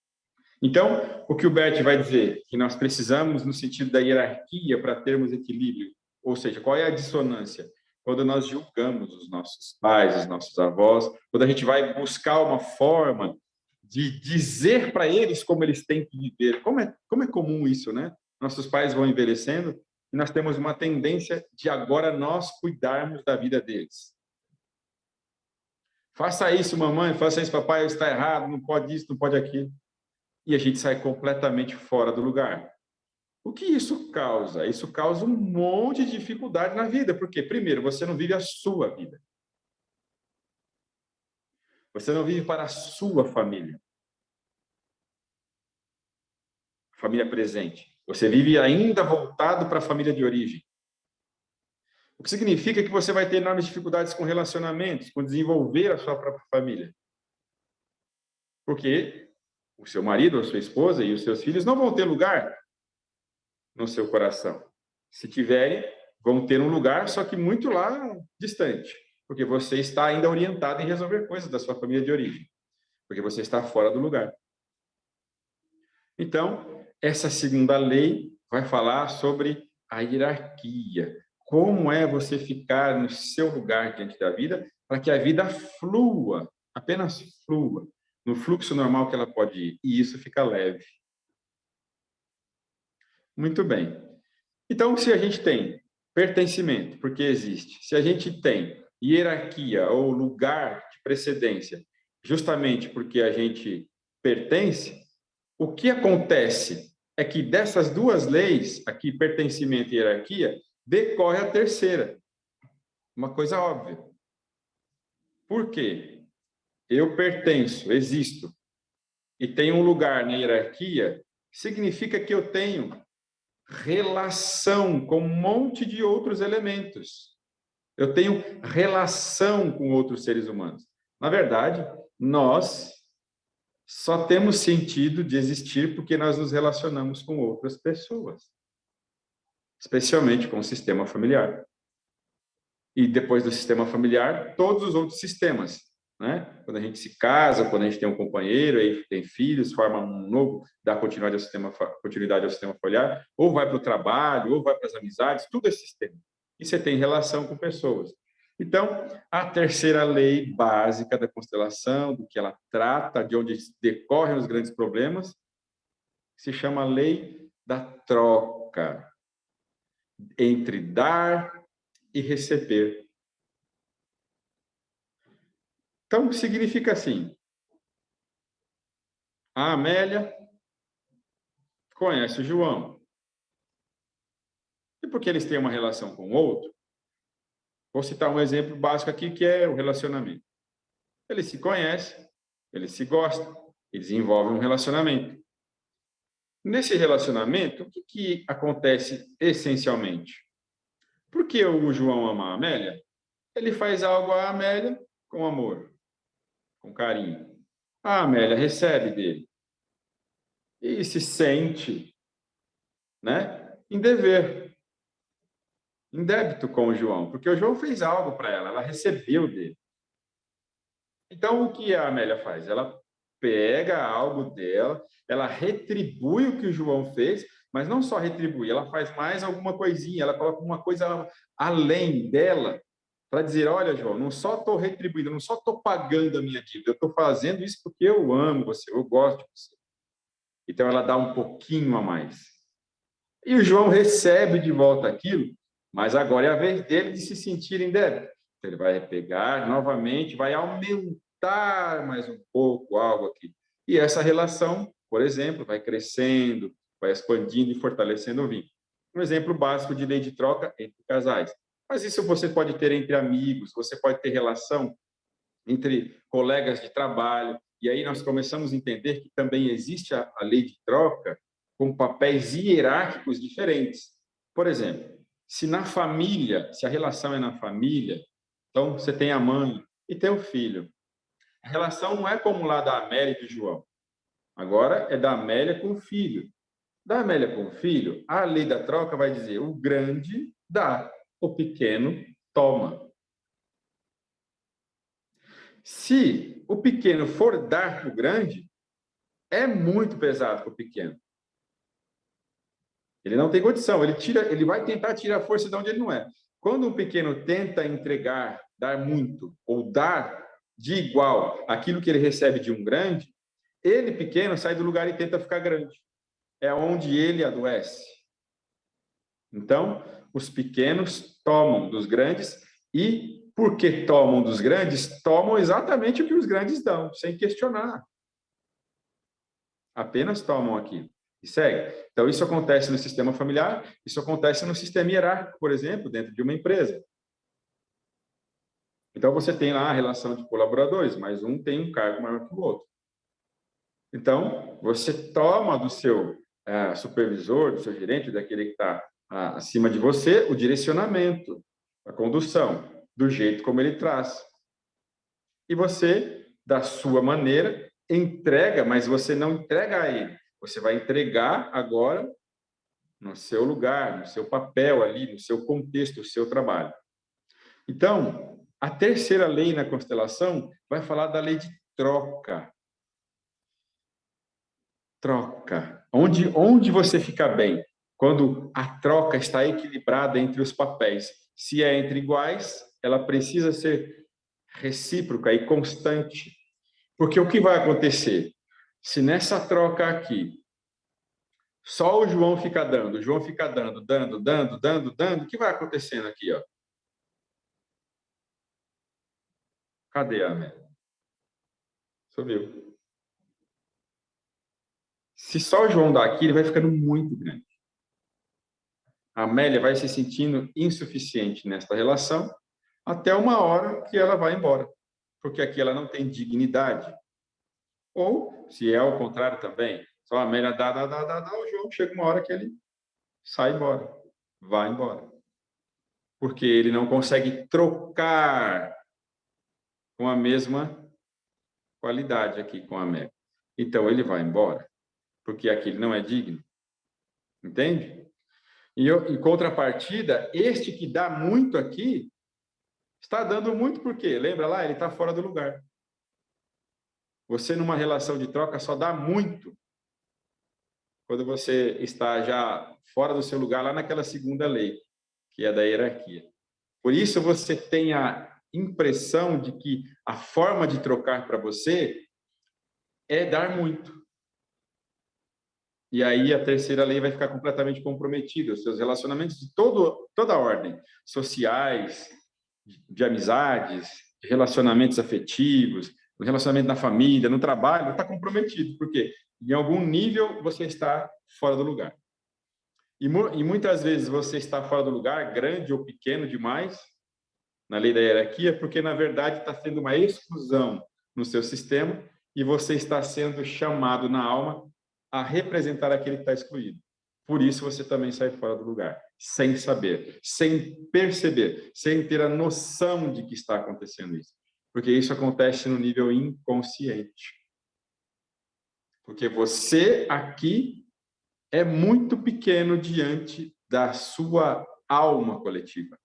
Então, o que o Bert vai dizer? Que nós precisamos, no sentido da hierarquia, para termos equilíbrio. Ou seja, qual é a dissonância? Quando nós julgamos os nossos pais, os nossos avós, quando a gente vai buscar uma forma de dizer para eles como eles têm que viver. Como é comum isso, né? Nossos pais vão envelhecendo e nós temos uma tendência de agora nós cuidarmos da vida deles. Faça isso, mamãe, faça isso, papai, está errado, não pode isso, não pode aquilo. E a gente sai completamente fora do lugar. O que isso causa? Isso causa um monte de dificuldade na vida, porque, primeiro, você não vive a sua vida. Você não vive para a sua família. Família presente. Você vive ainda voltado para a família de origem. O que significa que você vai ter enormes dificuldades com relacionamentos, com desenvolver a sua própria família. Porque o seu marido, a sua esposa e os seus filhos não vão ter lugar no seu coração. Se tiverem, vão ter um lugar, só que muito lá distante. Porque você está ainda orientado em resolver coisas da sua família de origem. Porque você está fora do lugar. Então, essa segunda lei vai falar sobre a hierarquia. Como é você ficar no seu lugar diante da vida para que a vida flua, apenas flua, no fluxo normal que ela pode ir. E isso fica leve. Muito bem. Então, se a gente tem pertencimento, porque existe, se a gente tem hierarquia ou lugar de precedência, justamente porque a gente pertence, o que acontece é que dessas duas leis, aqui, pertencimento e hierarquia, decorre a terceira. Uma coisa óbvia. Por quê? Eu pertenço, existo, e tenho um lugar na hierarquia, significa que eu tenho relação com um monte de outros elementos. Eu tenho relação com outros seres humanos. Na verdade, nós só temos sentido de existir porque nós nos relacionamos com outras pessoas, especialmente com o sistema familiar. E depois do sistema familiar, todos os outros sistemas, né? Quando a gente se casa, quando a gente tem um companheiro, aí tem filhos, forma um novo, dá continuidade ao sistema familiar, ou vai para o trabalho, ou vai para as amizades, tudo é sistema. E você tem relação com pessoas. Então, a terceira lei básica da constelação, do que ela trata, de onde decorrem os grandes problemas, se chama lei da troca entre dar e receber. Então, significa assim, a Amélia conhece o João. E porque eles têm uma relação com o outro, vou citar um exemplo básico aqui, que é o relacionamento. Eles se conhecem, eles se gostam, eles desenvolvem um relacionamento. Nesse relacionamento, o que acontece essencialmente? Por que o João ama a Amélia? Ele faz algo à Amélia com amor, com carinho. A Amélia recebe dele e se sente, né, em dever, em débito com o João, porque o João fez algo para ela recebeu dele. Então, o que a Amélia faz? Ela pega algo dela, ela retribui o que o João fez mas não só retribui, ela faz mais alguma coisinha, ela coloca uma coisa além dela, para dizer, olha, João, não só estou retribuindo, não só estou pagando a minha dívida, eu estou fazendo isso porque eu amo você, eu gosto de você. Então, ela dá um pouquinho a mais. E o João recebe de volta aquilo, mas agora é a vez dele de se sentir em débito. Então, ele vai pegar novamente, vai aumentar mais um pouco algo aqui. E essa relação, por exemplo, vai crescendo, vai expandindo e fortalecendo o vínculo. Um exemplo básico de lei de troca entre casais. Mas isso você pode ter entre amigos, você pode ter relação entre colegas de trabalho, e aí nós começamos a entender que também existe a lei de troca com papéis hierárquicos diferentes. Por exemplo, se na família, se a relação é na família, então você tem a mãe e tem o filho. A relação não é como lá da Amélia e do João. Agora é da Amélia com o filho. Da Amélia com o filho, a lei da troca vai dizer: o grande dá, o pequeno toma. Se o pequeno for dar para o grande, é muito pesado para o pequeno. Ele não tem condição, ele vai tentar tirar força de onde ele não é. Quando o pequeno tenta entregar, dar muito, ou dar de igual aquilo que ele recebe de um grande, ele, pequeno, sai do lugar e tenta ficar grande. É onde ele adoece. Então, os pequenos tomam dos grandes e, porque tomam dos grandes, tomam exatamente o que os grandes dão, sem questionar. Apenas tomam aquilo. E segue. Então, isso acontece no sistema familiar, isso acontece no sistema hierárquico, por exemplo, dentro de uma empresa. Então, você tem lá a relação de colaboradores, mas um tem um cargo maior que o outro. Então, você toma do seu supervisor, do seu gerente, daquele que está acima de você, o direcionamento, a condução, do jeito como ele traz. E você, da sua maneira, entrega, mas você não entrega a ele. Você vai entregar agora no seu lugar, no seu papel ali, no seu contexto, no seu trabalho. Então, a terceira lei na constelação vai falar da lei de troca. Troca. Onde você fica bem? Quando a troca está equilibrada entre os papéis. Se é entre iguais, ela precisa ser recíproca e constante. Porque o que vai acontecer? Se nessa troca aqui, só o João fica dando, o João fica dando, o que vai acontecendo aqui, ó? Cadê a Amélia? Subiu. Se só o João dá aqui, ele vai ficando muito grande. A Amélia vai se sentindo insuficiente nesta relação até uma hora que ela vai embora, porque aqui ela não tem dignidade. Ou, se é ao contrário também, só a Amélia dá, o João chega uma hora que ele sai embora, vai embora. Porque ele não consegue trocar com a mesma qualidade aqui com a Amélia. Então, ele vai embora, porque aqui ele não é digno. Entende? E em contrapartida, este que dá muito aqui, está dando muito por quê? Lembra lá? Ele está fora do lugar. Você, numa relação de troca, só dá muito quando você está já fora do seu lugar, lá naquela segunda lei, que é da hierarquia. Por isso, você tem a impressão de que a forma de trocar para você é dar muito. E aí a terceira lei vai ficar completamente comprometida. Os seus relacionamentos de toda a ordem, sociais, de amizades, de relacionamentos afetivos, no relacionamento na família, no trabalho, está comprometido. Por quê? Em algum nível você está fora do lugar. E muitas vezes você está fora do lugar, grande ou pequeno demais, na lei da hierarquia, porque na verdade está sendo uma exclusão no seu sistema e você está sendo chamado na alma a representar aquele que está excluído. Por isso você também sai fora do lugar, sem saber, sem perceber, sem ter a noção de que está acontecendo isso. Porque isso acontece no nível inconsciente. Porque você aqui é muito pequeno diante da sua alma coletiva.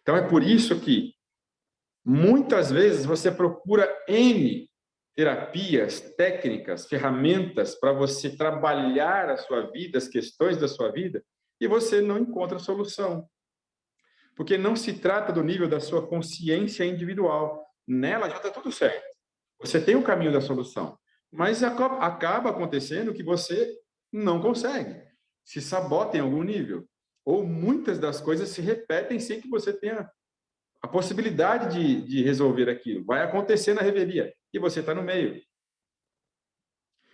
Então é por isso que muitas vezes você procura N terapias, técnicas, ferramentas para você trabalhar a sua vida, as questões da sua vida, e você não encontra solução. Porque não se trata do nível da sua consciência individual. Nela já está tudo certo. Você tem o caminho da solução. Mas acaba acontecendo que você não consegue. Se sabota em algum nível. Ou muitas das coisas se repetem sem que você tenha a possibilidade de resolver aquilo. Vai acontecer na revelia. E você está no meio.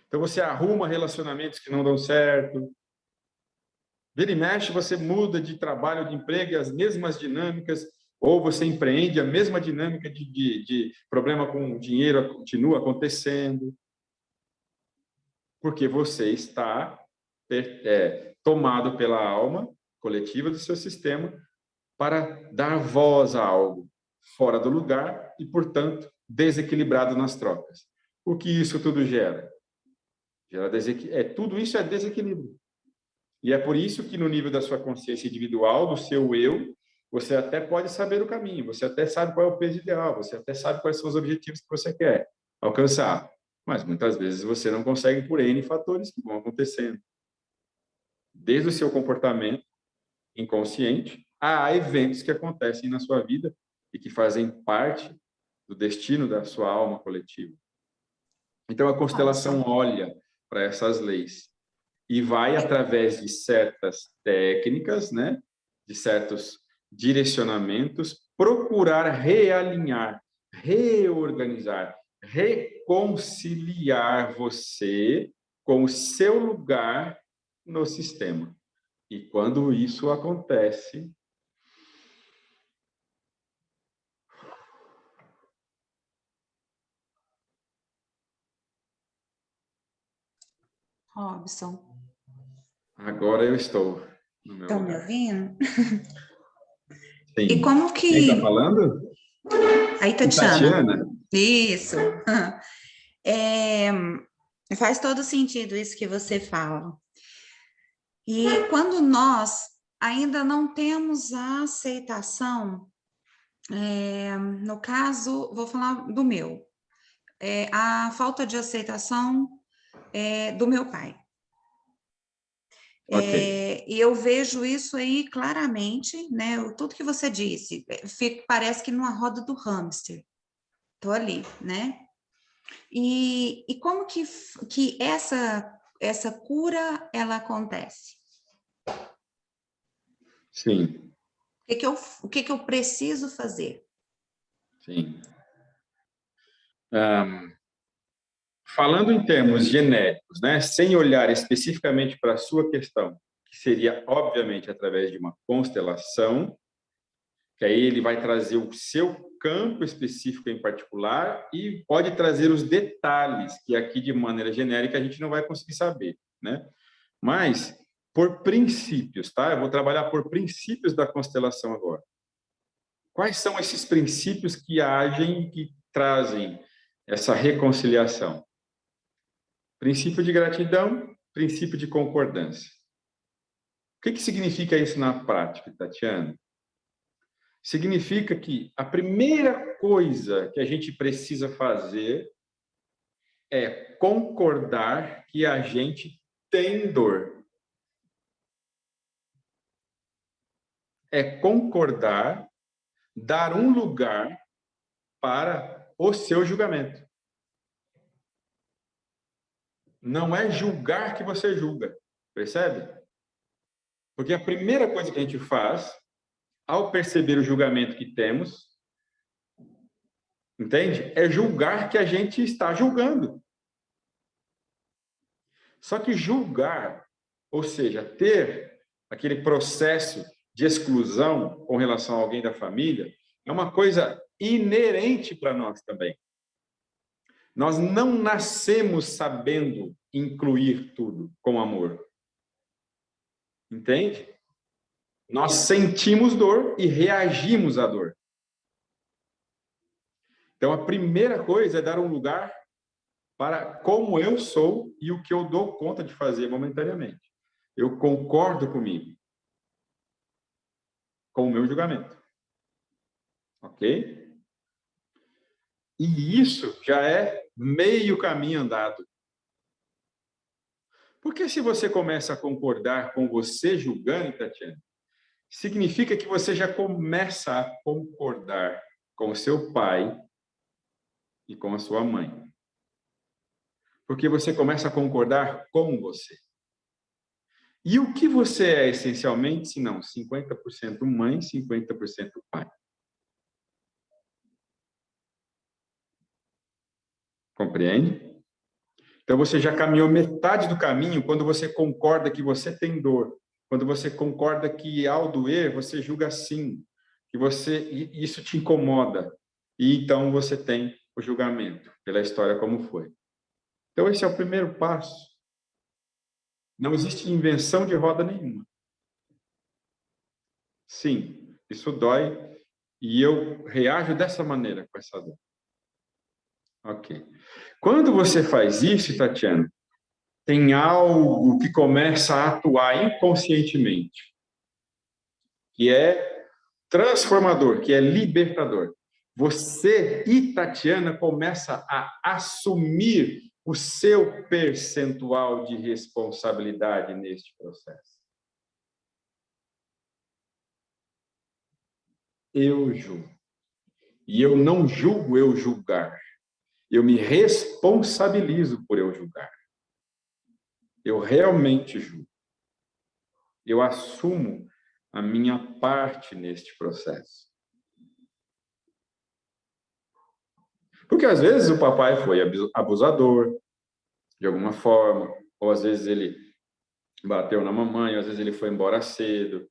Então você arruma relacionamentos que não dão certo. Vira e mexe, você muda de trabalho, de emprego, e as mesmas dinâmicas, ou você empreende, a mesma dinâmica de problema com dinheiro continua acontecendo, porque você está tomado pela alma coletiva do seu sistema para dar voz a algo fora do lugar e, portanto, desequilibrado nas trocas. O que isso tudo gera? Tudo isso é desequilíbrio. E é por isso que no nível da sua consciência individual, do seu eu, você até pode saber o caminho, você até sabe qual é o peso ideal, você até sabe quais são os objetivos que você quer alcançar. Mas muitas vezes você não consegue por N fatores que vão acontecendo. Desde o seu comportamento inconsciente a eventos que acontecem na sua vida e que fazem parte do destino da sua alma coletiva. Então a constelação olha para essas leis e vai, através de certas técnicas, né, de certos direcionamentos, procurar realinhar, reorganizar, reconciliar você com o seu lugar no sistema. E quando isso acontece, Robson. Agora eu estou no meu Estão me lugar. ouvindo? Sim. E como que... Quem está falando? Aí, Tatiana. Tatiana. Isso. Faz todo sentido isso que você fala. E quando nós ainda não temos a aceitação, no caso, vou falar do meu, a falta de aceitação do meu pai. Okay. E eu vejo isso aí claramente, né? Tudo que você disse, parece que numa roda do hamster. Estou ali, né? E como que essa cura, ela acontece? Sim. O que eu preciso fazer? Sim. Falando em termos genéricos, né, sem olhar especificamente para a sua questão, que seria, obviamente, através de uma constelação, que aí ele vai trazer o seu campo específico em particular e pode trazer os detalhes, que aqui, de maneira genérica, a gente não vai conseguir saber, né? Mas, por princípios, tá? Eu vou trabalhar por princípios da constelação agora. Quais são esses princípios que agem, que trazem essa reconciliação? Princípio de gratidão, princípio de concordância. O que significa isso na prática, Tatiana? Significa que a primeira coisa que a gente precisa fazer é concordar que a gente tem dor. É concordar, dar um lugar para o seu julgamento. Não é julgar que você julga, percebe? Porque a primeira coisa que a gente faz, ao perceber o julgamento que temos, entende? É julgar que a gente está julgando. Só que julgar, ou seja, ter aquele processo de exclusão com relação a alguém da família, é uma coisa inerente para nós também. Nós não nascemos sabendo incluir tudo com amor. Entende? Nós sentimos dor e reagimos à dor. Então, a primeira coisa é dar um lugar para como eu sou e o que eu dou conta de fazer momentaneamente. Eu concordo comigo, com o meu julgamento. Ok? E isso já é meio caminho andado. Porque se você começa a concordar com você julgando, Tatiana, significa que você já começa a concordar com o seu pai e com a sua mãe. Porque você começa a concordar com você. E o que você é essencialmente, se não 50% mãe, 50% pai? Compreende? Então você já caminhou metade do caminho quando você concorda que você tem dor. Quando você concorda que ao doer, você julga sim, que isso te incomoda. E então você tem o julgamento pela história como foi. Então esse é o primeiro passo. Não existe invenção de roda nenhuma. Sim, isso dói e eu reajo dessa maneira com essa dor. Ok. Quando você faz isso, Tatiana, tem algo que começa a atuar inconscientemente, que é transformador, que é libertador. Você e Tatiana começa a assumir o seu percentual de responsabilidade neste processo. Eu julgo. E eu não julgo eu julgar. Eu me responsabilizo por eu julgar. Eu realmente julgo. Eu assumo a minha parte neste processo. Porque às vezes o papai foi abusador, de alguma forma, ou às vezes ele bateu na mamãe, ou às vezes ele foi embora cedo.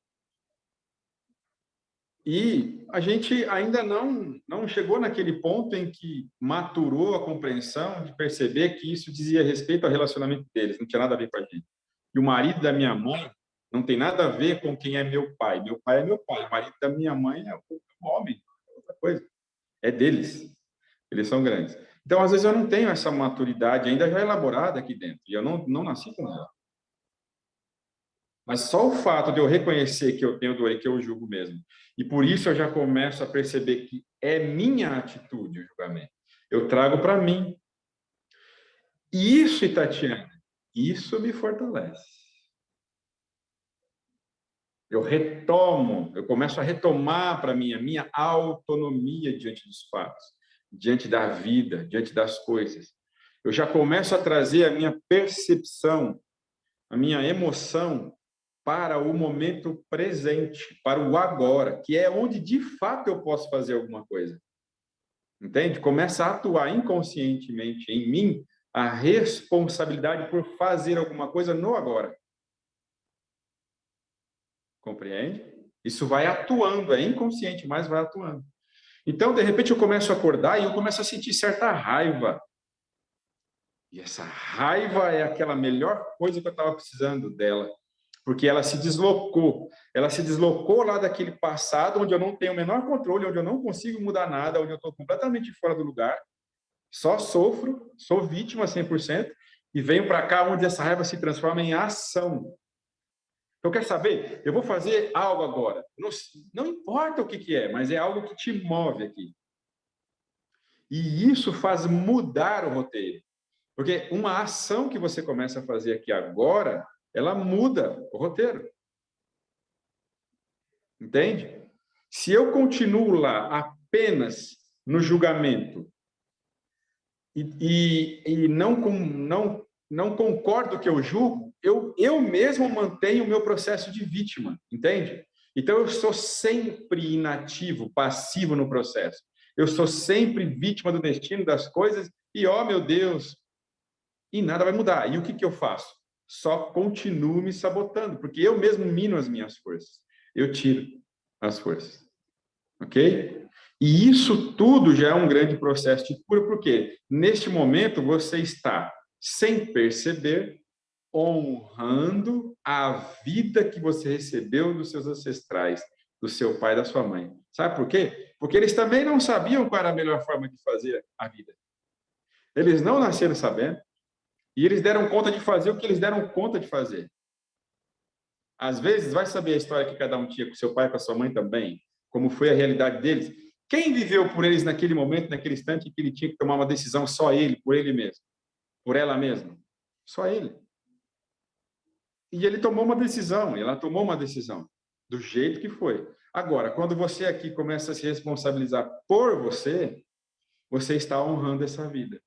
E a gente ainda não chegou naquele ponto em que maturou a compreensão de perceber que isso dizia respeito ao relacionamento deles, não tinha nada a ver com a gente. E o marido da minha mãe não tem nada a ver com quem é meu pai. Meu pai é meu pai, o marido da minha mãe é um homem, é outra coisa. É deles. Eles são grandes. Então, às vezes, eu não tenho essa maturidade ainda já elaborada aqui dentro. E eu não nasci com ela. Mas só o fato de eu reconhecer que eu tenho dor e que eu julgo mesmo. E por isso eu já começo a perceber que é minha atitude o julgamento. Eu trago para mim. E isso, Tatiana, isso me fortalece. Eu começo a retomar para mim a minha autonomia diante dos fatos, diante da vida, diante das coisas. Eu já começo a trazer a minha percepção, a minha emoção para o momento presente, para o agora, que é onde de fato eu posso fazer alguma coisa. Entende? Começa a atuar inconscientemente em mim a responsabilidade por fazer alguma coisa no agora. Compreende? Isso vai atuando, é inconsciente, mas vai atuando. Então, de repente, eu começo a acordar e eu começo a sentir certa raiva. E essa raiva é aquela melhor coisa que eu estava precisando dela. Porque ela se deslocou. Ela se deslocou lá daquele passado, onde eu não tenho o menor controle, onde eu não consigo mudar nada, onde eu estou completamente fora do lugar. Só sofro, sou vítima 100%, e venho para cá, onde essa raiva se transforma em ação. Então, quer saber? Eu vou fazer algo agora. Não importa o que é, mas é algo que te move aqui. E isso faz mudar o roteiro. Porque uma ação que você começa a fazer aqui agora, ela muda o roteiro. Entende? Se eu continuo lá apenas no julgamento e não concordo que eu julgo, eu mesmo mantenho o meu processo de vítima, entende? Então, eu sou sempre inativo, passivo no processo. Eu sou sempre vítima do destino das coisas e, ó, meu Deus, e nada vai mudar. E o que eu faço? Só continuo me sabotando, porque eu mesmo mino as minhas forças. Eu tiro as forças. Ok? E isso tudo já é um grande processo de cura, porque neste momento você está, sem perceber, honrando a vida que você recebeu dos seus ancestrais, do seu pai e da sua mãe. Sabe por quê? Porque eles também não sabiam qual era a melhor forma de fazer a vida. Eles não nasceram sabendo, e eles deram conta de fazer o que eles deram conta de fazer. Às vezes, vai saber a história que cada um tinha com seu pai e com a sua mãe também, como foi a realidade deles. Quem viveu por eles naquele momento, naquele instante, em que ele tinha que tomar uma decisão só ele, por ele mesmo? Por ela mesma? Só ele. E ele tomou uma decisão, ela tomou uma decisão, do jeito que foi. Agora, quando você aqui começa a se responsabilizar por você, você está honrando essa vida.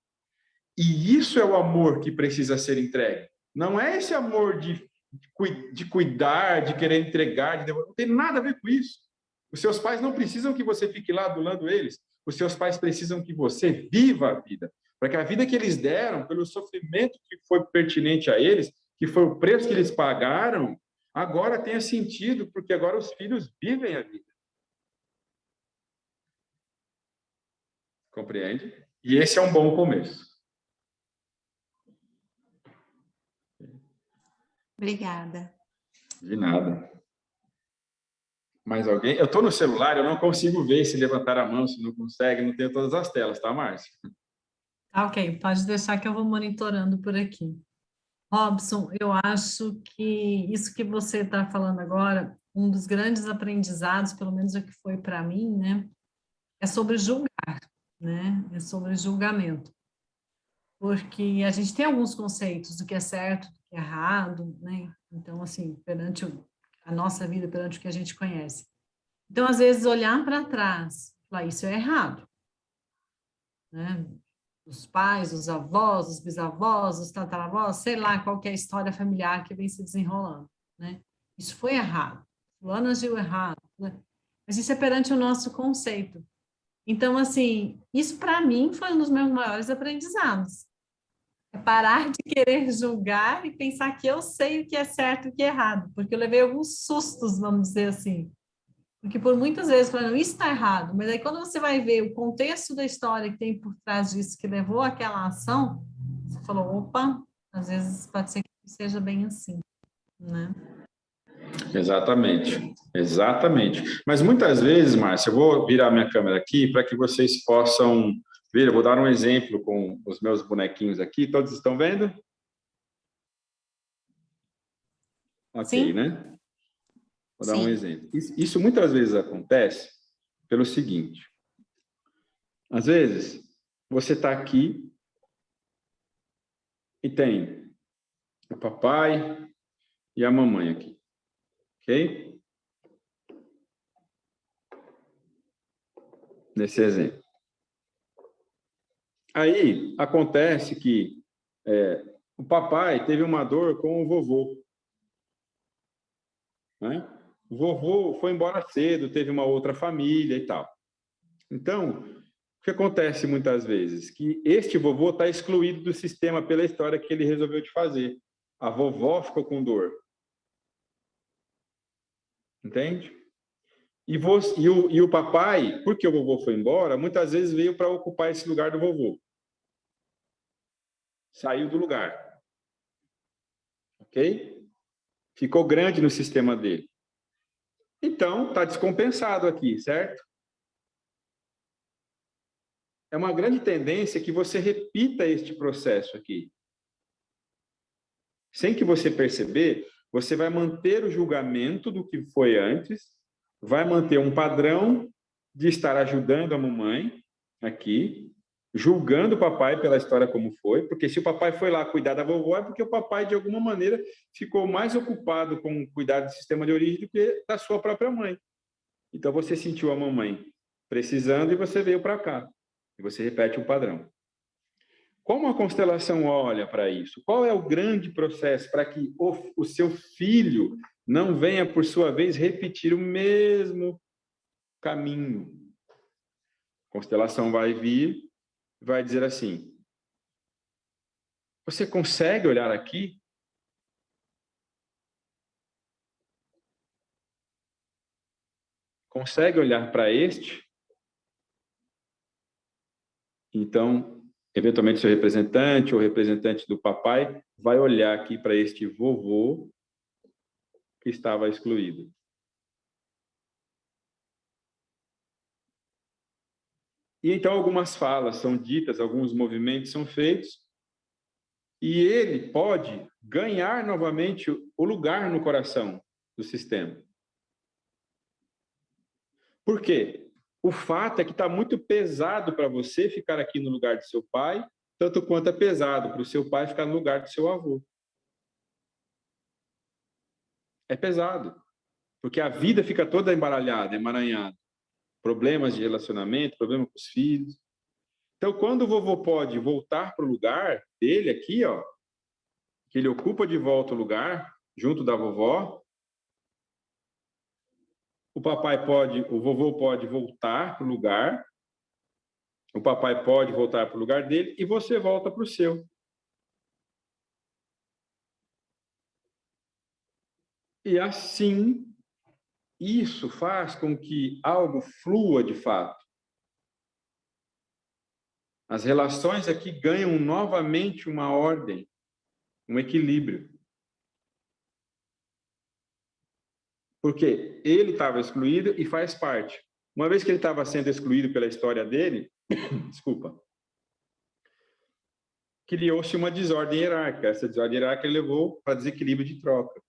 E isso é o amor que precisa ser entregue. Não é esse amor de cuidar, de querer entregar, de devolver. Não tem nada a ver com isso. Os seus pais não precisam que você fique lá adulando eles. Os seus pais precisam que você viva a vida. Para que a vida que eles deram, pelo sofrimento que foi pertinente a eles, que foi o preço que eles pagaram, agora tenha sentido, porque agora os filhos vivem a vida. Compreende? E esse é um bom começo. Obrigada. De nada. Mais alguém? Eu estou no celular, eu não consigo ver se levantar a mão, se não consegue, não tenho todas as telas, tá, Márcia? Tá, ok, pode deixar que eu vou monitorando por aqui. Robson, eu acho que isso que você está falando agora, um dos grandes aprendizados, pelo menos o que foi para mim, né, é sobre julgar, né, é sobre julgamento. Porque a gente tem alguns conceitos do que é certo, do que é errado, né, então, assim, perante a nossa vida, perante o que a gente conhece. Então, às vezes, olhar para trás, falar, isso é errado, né, os pais, os avós, os bisavós, os tataravós, sei lá qual que é a história familiar que vem se desenrolando, né? Isso foi errado, fulano agiu errado, né? Mas isso é perante o nosso conceito. Então, assim, isso para mim foi um dos meus maiores aprendizados. É parar de querer julgar e pensar que eu sei o que é certo e o que é errado, porque eu levei alguns sustos, vamos dizer assim. Porque por muitas vezes falando, isso está errado, mas aí quando você vai ver o contexto da história que tem por trás disso, que levou àquela ação, você falou, opa, às vezes pode ser que não seja bem assim, né? Exatamente, exatamente. Mas muitas vezes, Márcia, eu vou virar minha câmera aqui para que vocês possam ver, eu vou dar um exemplo com os meus bonequinhos aqui, todos estão vendo? Ok, Sim. né? Vou dar Sim. um exemplo. Isso muitas vezes acontece pelo seguinte. Às vezes, você está aqui e tem o papai e a mamãe aqui. Ok? Nesse exemplo. Aí, acontece que o papai teve uma dor com o vovô. Né? O vovô foi embora cedo, teve uma outra família e tal. Então, o que acontece muitas vezes? Que este vovô está excluído do sistema pela história que ele resolveu de fazer. A vovó ficou com dor. Entende? E o papai, porque o vovô foi embora, muitas vezes veio para ocupar esse lugar do vovô. Saiu do lugar. Ok? Ficou grande no sistema dele. Então, está descompensado aqui, certo? É uma grande tendência que você repita este processo aqui. Sem que você perceber, você vai manter o julgamento do que foi antes, vai manter um padrão de estar ajudando a mamãe aqui, julgando o papai pela história como foi, porque se o papai foi lá cuidar da vovó, é porque o papai, de alguma maneira, ficou mais ocupado com cuidar do sistema de origem do que da sua própria mãe. Então, você sentiu a mamãe precisando e você veio para cá. E você repete um padrão. Como a constelação olha para isso? Qual é o grande processo para que o seu filho não venha, por sua vez, repetir o mesmo caminho? A constelação vai vir e vai dizer assim: você consegue olhar aqui? Consegue olhar para este? Então, eventualmente, seu representante ou representante do papai vai olhar aqui para este vovô que estava excluído. E então algumas falas são ditas, alguns movimentos são feitos, e ele pode ganhar novamente o lugar no coração do sistema. Por quê? O fato é que está muito pesado para você ficar aqui no lugar de seu pai, tanto quanto é pesado para o seu pai ficar no lugar do seu avô. É pesado, porque a vida fica toda embaralhada, emaranhada. Problemas de relacionamento, problema com os filhos. Então, quando o vovô pode voltar para o lugar dele aqui, ó, que ele ocupa de volta o lugar, junto da vovó, o vovô pode voltar para o lugar, o papai pode voltar para o lugar dele e você volta para o seu. E assim, isso faz com que algo flua de fato. As relações aqui ganham novamente uma ordem, um equilíbrio. Porque ele estava excluído e faz parte. Uma vez que ele estava sendo excluído pela história dele, desculpa, criou-se uma desordem hierárquica. Essa desordem hierárquica levou para desequilíbrio de troca.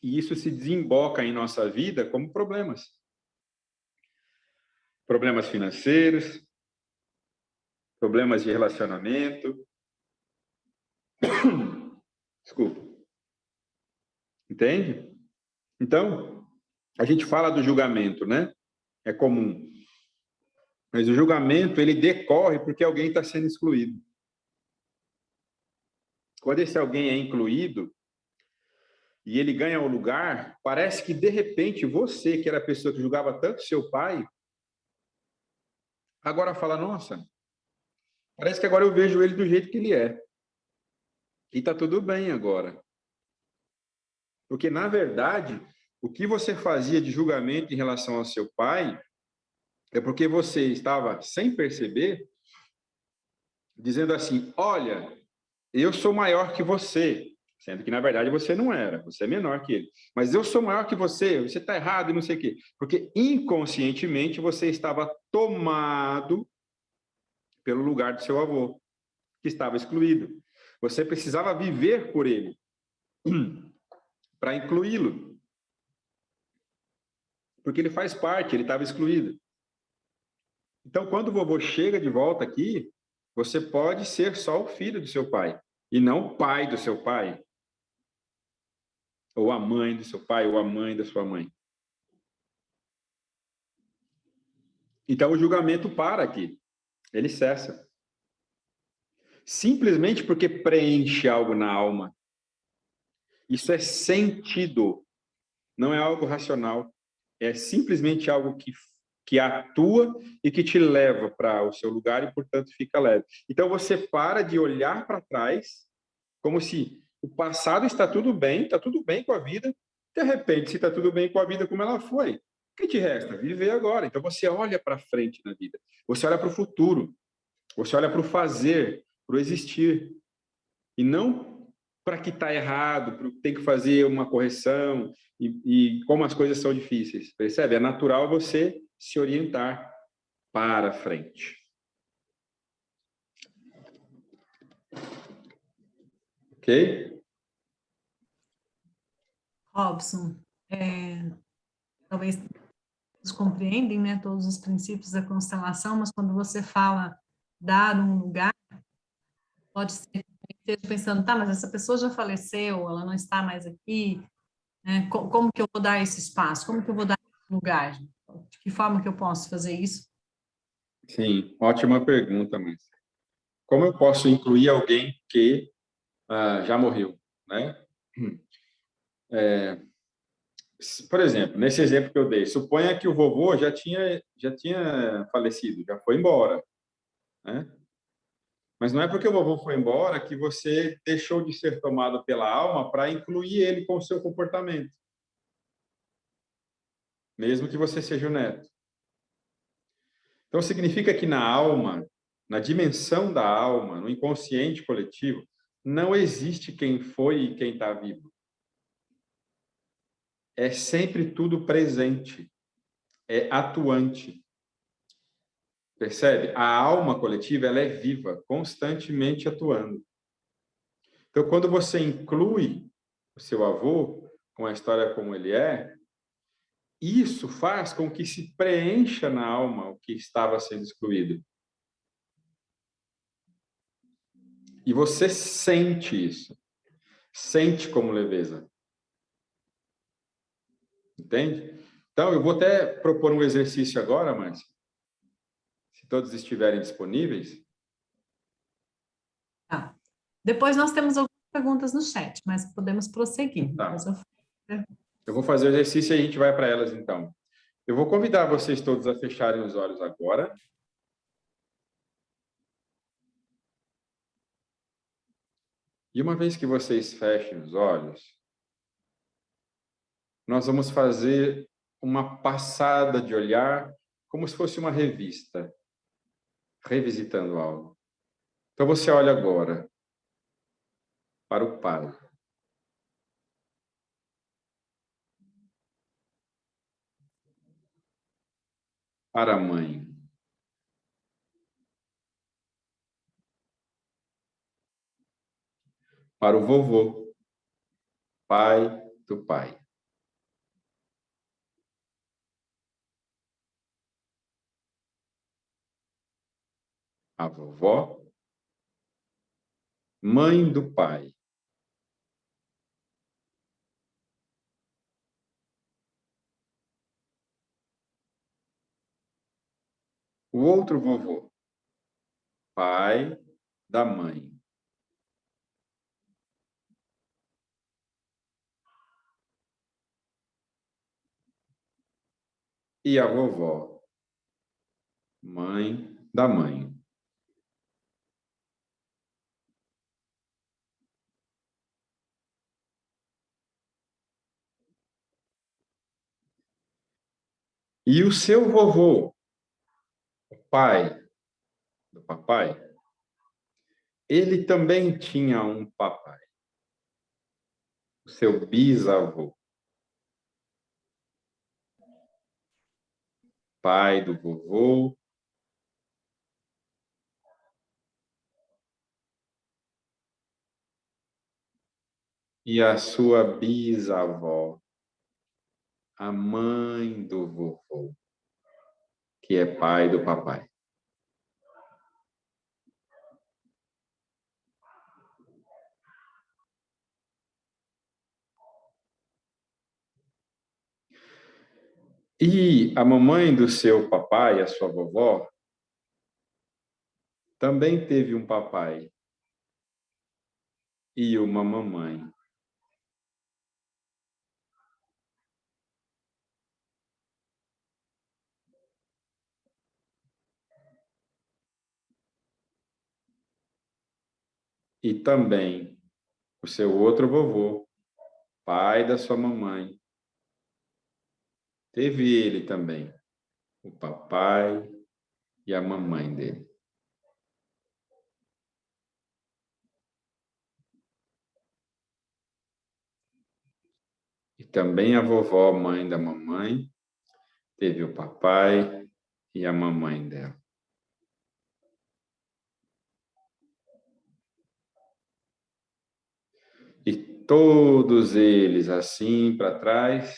E isso se desemboca em nossa vida como problemas. Problemas financeiros, problemas de relacionamento. Desculpa. Entende? Então, a gente fala do julgamento, né? É comum. Mas o julgamento, ele decorre porque alguém está sendo excluído. Quando esse alguém é incluído e ele ganha o lugar, parece que, de repente, você, que era a pessoa que julgava tanto seu pai, agora fala, nossa, parece que agora eu vejo ele do jeito que ele é. E está tudo bem agora. Porque, na verdade, o que você fazia de julgamento em relação ao seu pai é porque você estava, sem perceber, dizendo assim, olha, eu sou maior que você, sendo que, na verdade, você não era, você é menor que ele. Mas eu sou maior que você está errado e não sei o quê. Porque, inconscientemente, você estava tomado pelo lugar do seu avô, que estava excluído. Você precisava viver por ele, para incluí-lo. Porque ele faz parte, ele estava excluído. Então, quando o vovô chega de volta aqui, você pode ser só o filho do seu pai, e não o pai do seu pai, ou a mãe do seu pai, ou a mãe da sua mãe. Então, o julgamento para aqui, ele cessa. Simplesmente porque preenche algo na alma. Isso é sentido, não é algo racional. É simplesmente algo que atua e que te leva para o seu lugar e, portanto, fica leve. Então, você para de olhar para trás como se o passado está tudo bem com a vida. De repente, se está tudo bem com a vida como ela foi, o que te resta? Viver agora. Então, você olha para frente na vida. Você olha para o futuro. Você olha para o fazer, para o existir. E não para que está errado, para que tem que fazer uma correção e como as coisas são difíceis. Percebe? É natural você se orientar para frente. Ok? Robson, talvez todos compreendem, né, todos os princípios da constelação, mas quando você fala dar um lugar, pode ser que esteja pensando, tá, mas essa pessoa já faleceu, ela não está mais aqui, né? Como que eu vou dar esse espaço? Como que eu vou dar esse lugar? De que forma que eu posso fazer isso? Sim, ótima pergunta, mas como eu posso incluir alguém que já morreu, né? Por exemplo, nesse exemplo que eu dei, suponha que o vovô já tinha falecido, já foi embora, né? Mas não é porque o vovô foi embora que você deixou de ser tomado pela alma para incluir ele com o seu comportamento, mesmo que você seja o neto. Então, significa que na alma, na dimensão da alma, no inconsciente coletivo, não existe quem foi e quem está vivo. É sempre tudo presente, é atuante. Percebe? A alma coletiva, ela é viva, constantemente atuando. Então, quando você inclui o seu avô com a história como ele é, isso faz com que se preencha na alma o que estava sendo excluído. E você sente isso. Sente como leveza. Entende? Então, eu vou até propor um exercício agora, Márcia. Se todos estiverem disponíveis. Tá. Depois nós temos algumas perguntas no chat, mas podemos prosseguir. Tá. Depois Eu vou fazer o exercício e a gente vai para elas, então. Eu vou convidar vocês todos a fecharem os olhos agora. E uma vez que vocês fechem os olhos, nós vamos fazer uma passada de olhar como se fosse uma revista, revisitando algo. Então você olha agora para o Pai. Para a Mãe. Para o vovô, pai do pai. A vovó, mãe do pai. O outro vovô, pai da mãe. E a vovó, mãe da mãe. E o seu vovô, o pai do papai, ele também tinha um papai. O seu bisavô. Pai do vovô. E a sua bisavó, a mãe do vovô, que é pai do papai. E a mamãe do seu papai, a sua vovó, também teve um papai e uma mamãe. E também o seu outro vovô, pai da sua mamãe, teve ele também, o papai e a mamãe dele. E também a vovó, mãe da mamãe, teve o papai e a mamãe dela. E todos eles, assim para trás,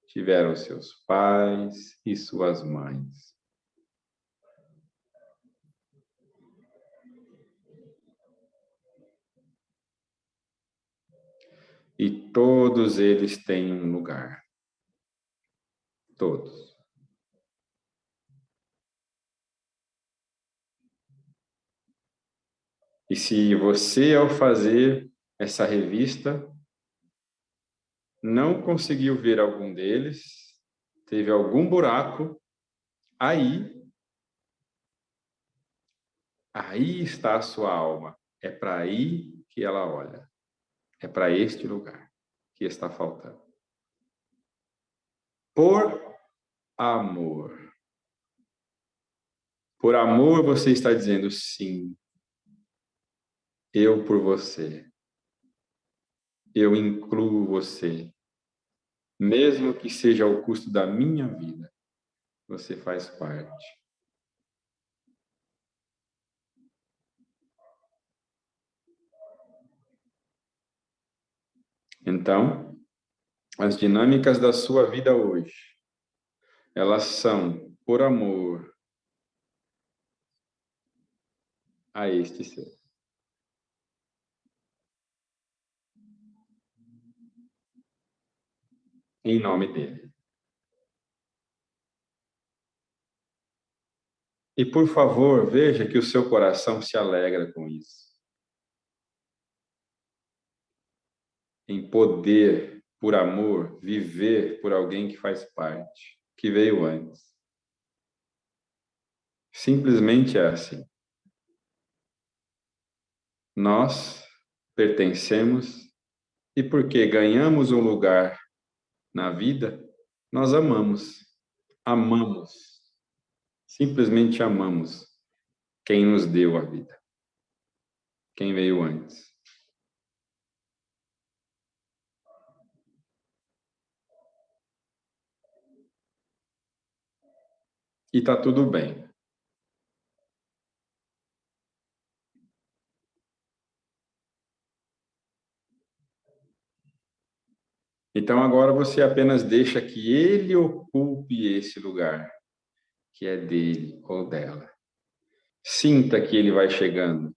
tiveram seus pais e suas mães. E todos eles têm um lugar. Todos. E se você, ao fazer essa revista, não conseguiu ver algum deles, teve algum buraco, aí está a sua alma. É para aí que ela olha. É para este lugar que está faltando. Por amor. Por amor, você está dizendo sim. Eu por você. Eu incluo você. Mesmo que seja ao custo da minha vida, você faz parte. Então, as dinâmicas da sua vida hoje elas são por amor a este ser. Em nome dele. E, por favor, veja que o seu coração se alegra com isso. Em poder, por amor, viver por alguém que faz parte, que veio antes. Simplesmente é assim. Nós pertencemos e porque ganhamos um lugar na vida, nós amamos. Amamos. Simplesmente amamos quem nos deu a vida. Quem veio antes. E tá tudo bem. Então agora você apenas deixa que ele ocupe esse lugar, que é dele ou dela. Sinta que ele vai chegando.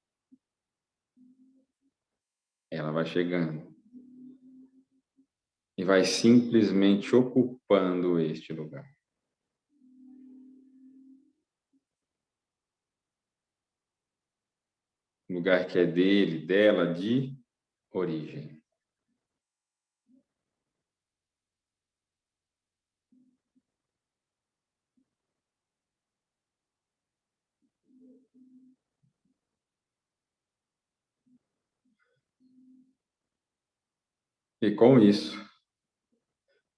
Ela vai chegando. E vai simplesmente ocupando este lugar. Lugar que é dele, dela, de origem. E com isso,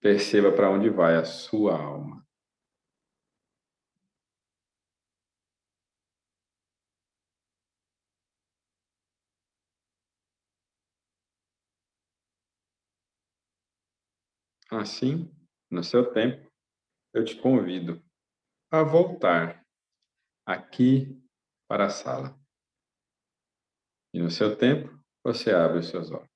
perceba para onde vai a sua alma. Assim, no seu tempo, eu te convido a voltar aqui para a sala. E no seu tempo, você abre os seus olhos.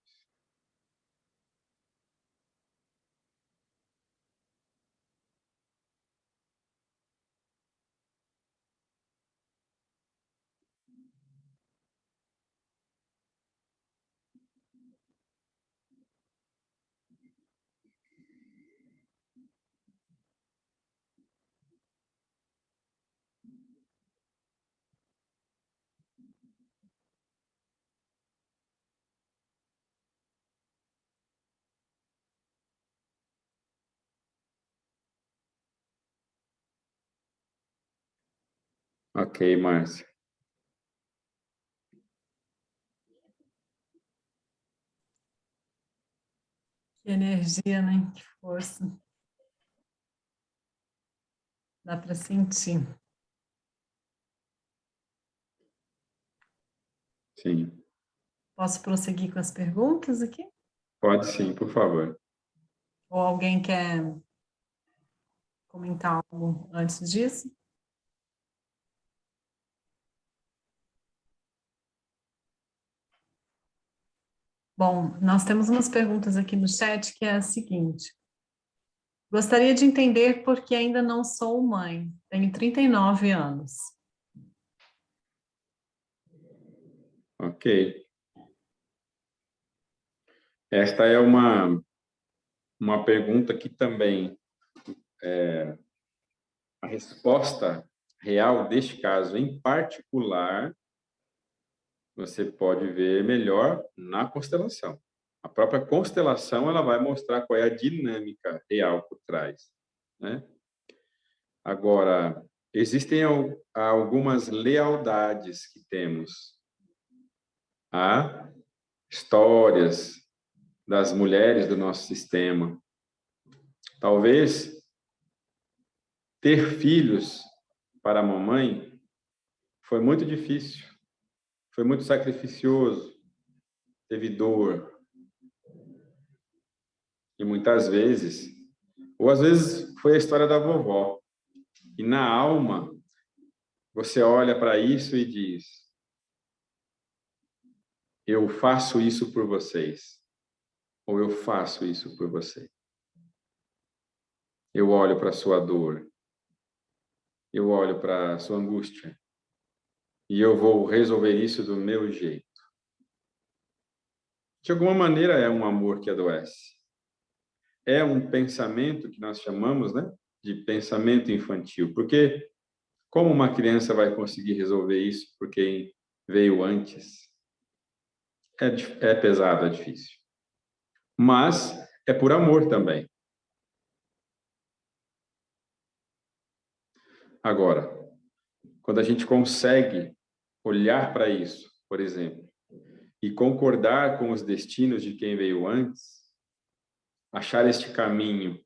Ok, Márcia. Que energia, né? Que força. Dá para sentir. Sim. Posso prosseguir com as perguntas aqui? Pode sim, por favor. Ou alguém quer comentar algo antes disso? Bom, nós temos umas perguntas aqui no chat que é a seguinte. Gostaria de entender por que ainda não sou mãe. Tenho 39 anos. Ok. Esta é uma pergunta que também a resposta real deste caso em particular você pode ver melhor na constelação. A própria constelação ela vai mostrar qual é a dinâmica real por trás, né? Agora, existem algumas lealdades que temos a histórias das mulheres do nosso sistema. Talvez ter filhos para a mamãe foi muito difícil, foi muito sacrificioso, teve dor. E muitas vezes, ou às vezes foi a história da vovó. E na alma, você olha para isso e diz: eu faço isso por vocês. Ou eu faço isso por você. Eu olho para a sua dor eu olho para a sua angústia e eu vou resolver isso do meu jeito. De alguma maneira é um amor que adoece. É um pensamento que nós chamamos, né, de pensamento infantil. Porque como uma criança vai conseguir resolver isso por quem veio antes? É pesado, é difícil. Mas é por amor também. Agora, quando a gente consegue olhar para isso, por exemplo, e concordar com os destinos de quem veio antes, achar este caminho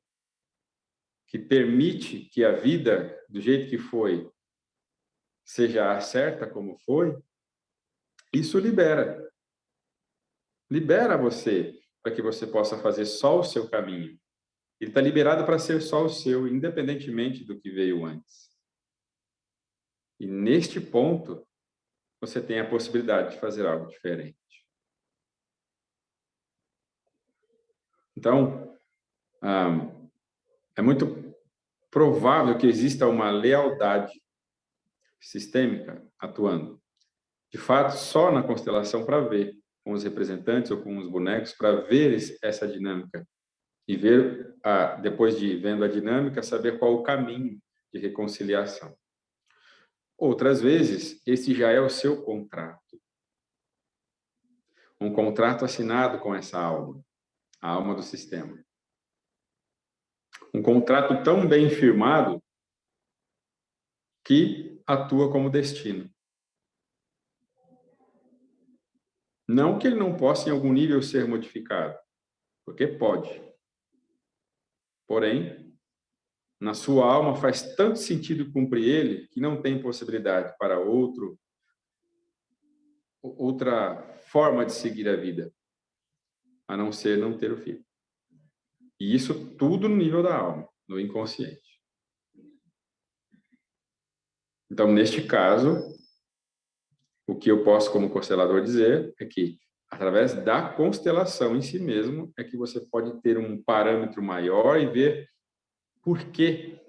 que permite que a vida, do jeito que foi, seja a certa como foi, isso libera. Libera você para que você possa fazer só o seu caminho. Ele está liberado para ser só o seu, independentemente do que veio antes. E neste ponto, você tem a possibilidade de fazer algo diferente. Então, é muito provável que exista uma lealdade sistêmica atuando. De fato, só na constelação para ver com os representantes ou com os bonecos, para ver essa dinâmica e ver, depois de vendo a dinâmica, saber qual o caminho de reconciliação. Outras vezes, esse já é o seu contrato. Um contrato assinado com essa alma, a alma do sistema. Um contrato tão bem firmado que atua como destino. Não que ele não possa, em algum nível, ser modificado, porque pode. Porém, na sua alma faz tanto sentido cumprir ele que não tem possibilidade para outra forma de seguir a vida, a não ser não ter o filho. E isso tudo no nível da alma, no inconsciente. Então, neste caso, o que eu posso, como constelador, dizer é que, através da constelação em si mesmo, é que você pode ter um parâmetro maior e ver por que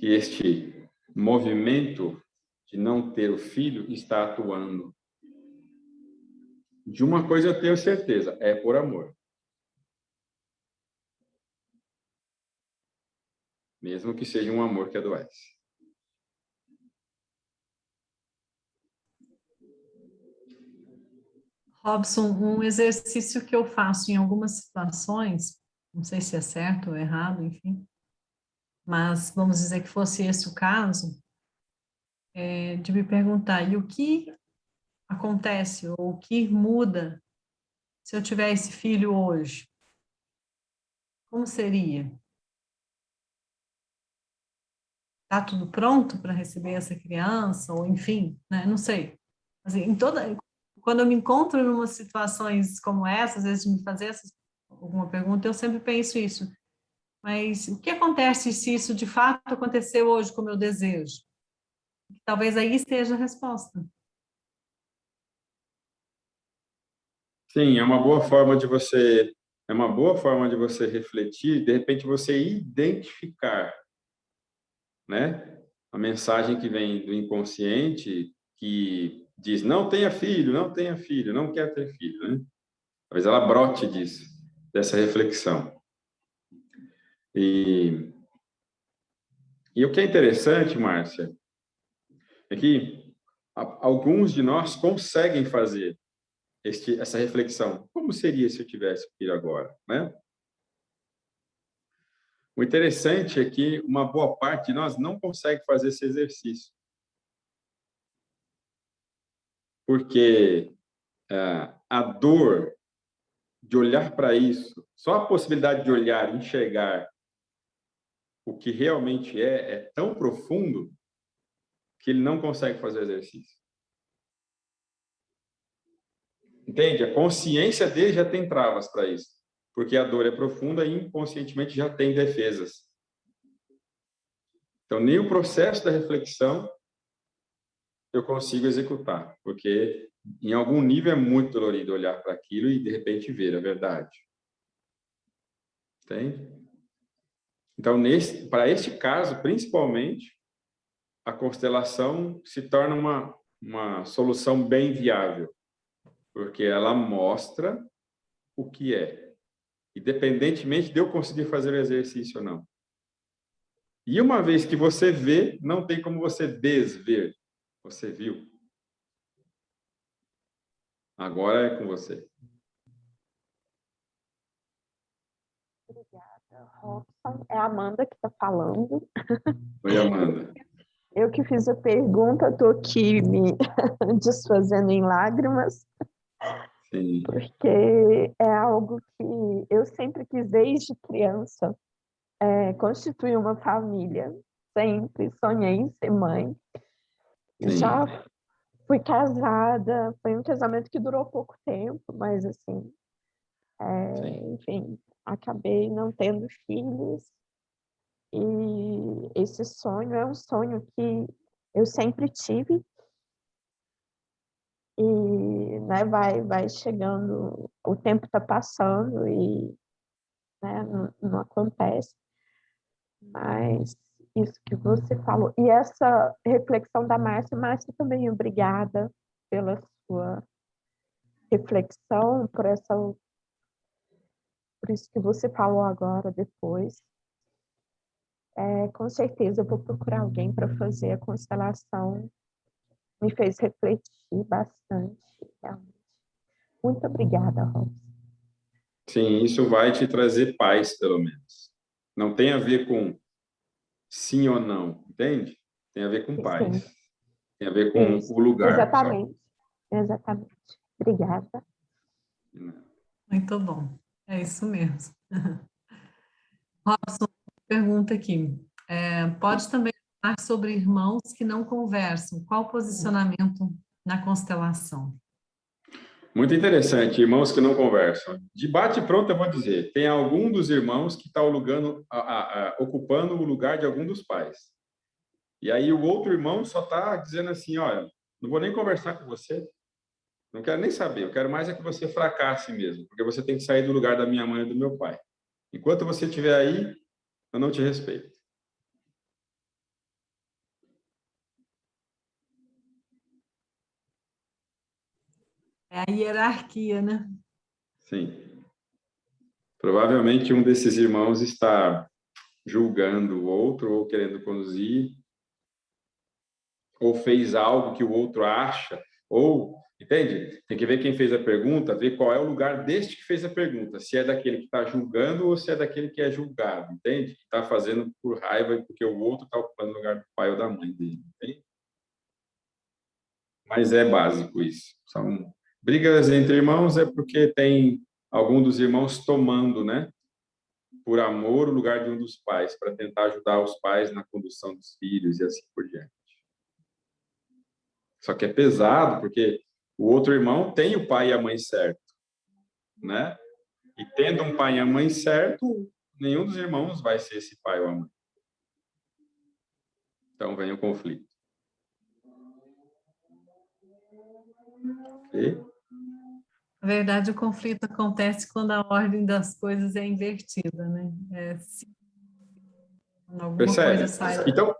este movimento de não ter o filho está atuando. De uma coisa eu tenho certeza, é por amor. Mesmo que seja um amor que adoece. Robson, um exercício que eu faço em algumas situações, não sei se é certo ou errado, enfim, mas vamos dizer que fosse esse o caso, de me perguntar, e o que acontece, ou o que muda se eu tiver esse filho hoje? Como seria? Está tudo pronto para receber essa criança, ou enfim, né? Não sei. Assim, quando eu me encontro em umas situações como essa, às vezes de me fazer alguma pergunta, eu sempre penso isso. Mas o que acontece se isso de fato aconteceu hoje como eu desejo? Talvez aí esteja a resposta. Sim, é uma boa forma de você refletir, de repente você identificar, né, a mensagem que vem do inconsciente que diz não tenha filho, não tenha filho, não quer ter filho, né? Talvez ela brote disso, dessa reflexão. E o que é interessante, Márcia, é que alguns de nós conseguem fazer essa reflexão. Como seria se eu tivesse filho agora, né? O interessante é que uma boa parte de nós não consegue fazer esse exercício. Porque a dor de olhar para isso, só a possibilidade de olhar, enxergar o que realmente é tão profundo que ele não consegue fazer o exercício. Entende? A consciência dele já tem travas para isso, porque a dor é profunda e inconscientemente já tem defesas. Então, nem o processo da reflexão eu consigo executar, porque em algum nível é muito dolorido olhar para aquilo e de repente ver a verdade. Entende? Então, para este caso, principalmente, a constelação se torna uma solução bem viável, porque ela mostra o que é, independentemente de eu conseguir fazer o exercício ou não. E uma vez que você vê, não tem como você desver. Você viu. Agora é com você. Obrigada, Robson. É a Amanda que está falando. Oi, Amanda. Eu que fiz a pergunta, estou aqui me desfazendo em lágrimas, Sim. porque é algo que eu sempre quis desde criança, constituir uma família. Sempre sonhei em ser mãe. Sim. Já fui casada, foi um casamento que durou pouco tempo, mas assim, enfim, acabei não tendo filhos. E esse sonho é um sonho que eu sempre tive e, né, vai chegando, o tempo está passando e, né, não acontece. Mas isso que você falou. E essa reflexão da Márcia, Márcia também, obrigada pela sua reflexão, por isso que você falou agora, depois. Com certeza eu vou procurar alguém para fazer a constelação. Me fez refletir bastante, realmente. Muito obrigada, Robson. Sim, isso vai te trazer paz, pelo menos. Não tem a ver com sim ou não, entende? Tem a ver com paz. Sim. Tem a ver com Isso. o lugar. Exatamente. Exatamente. Obrigada. Muito bom. É isso mesmo. Robson, pergunta aqui. Pode também falar sobre irmãos que não conversam. Qual o posicionamento na constelação? Muito interessante, irmãos que não conversam. De bate pronto, eu vou dizer, tem algum dos irmãos que está ocupando o lugar de algum dos pais. E aí o outro irmão só está dizendo assim, olha, não vou nem conversar com você, não quero nem saber, eu quero mais é que você fracasse mesmo, porque você tem que sair do lugar da minha mãe e do meu pai. Enquanto você estiver aí, eu não te respeito. É a hierarquia, né? Sim. Provavelmente um desses irmãos está julgando o outro ou querendo conduzir, ou fez algo que o outro acha, ou, entende? Tem que ver quem fez a pergunta, ver qual é o lugar deste que fez a pergunta, se é daquele que está julgando ou se é daquele que é julgado, entende? Que está fazendo por raiva porque o outro está ocupando o lugar do pai ou da mãe dele, entende? Mas é básico isso. São brigas entre irmãos é porque tem algum dos irmãos tomando, né? Por amor, o lugar de um dos pais, para tentar ajudar os pais na condução dos filhos e assim por diante. Só que é pesado, porque o outro irmão tem o pai e a mãe certo, né? E tendo um pai e a mãe certo, nenhum dos irmãos vai ser esse pai ou a mãe. Então vem o conflito. Ok? Na verdade, o conflito acontece quando a ordem das coisas é invertida, né? Alguma Percebe? coisa sai. Então,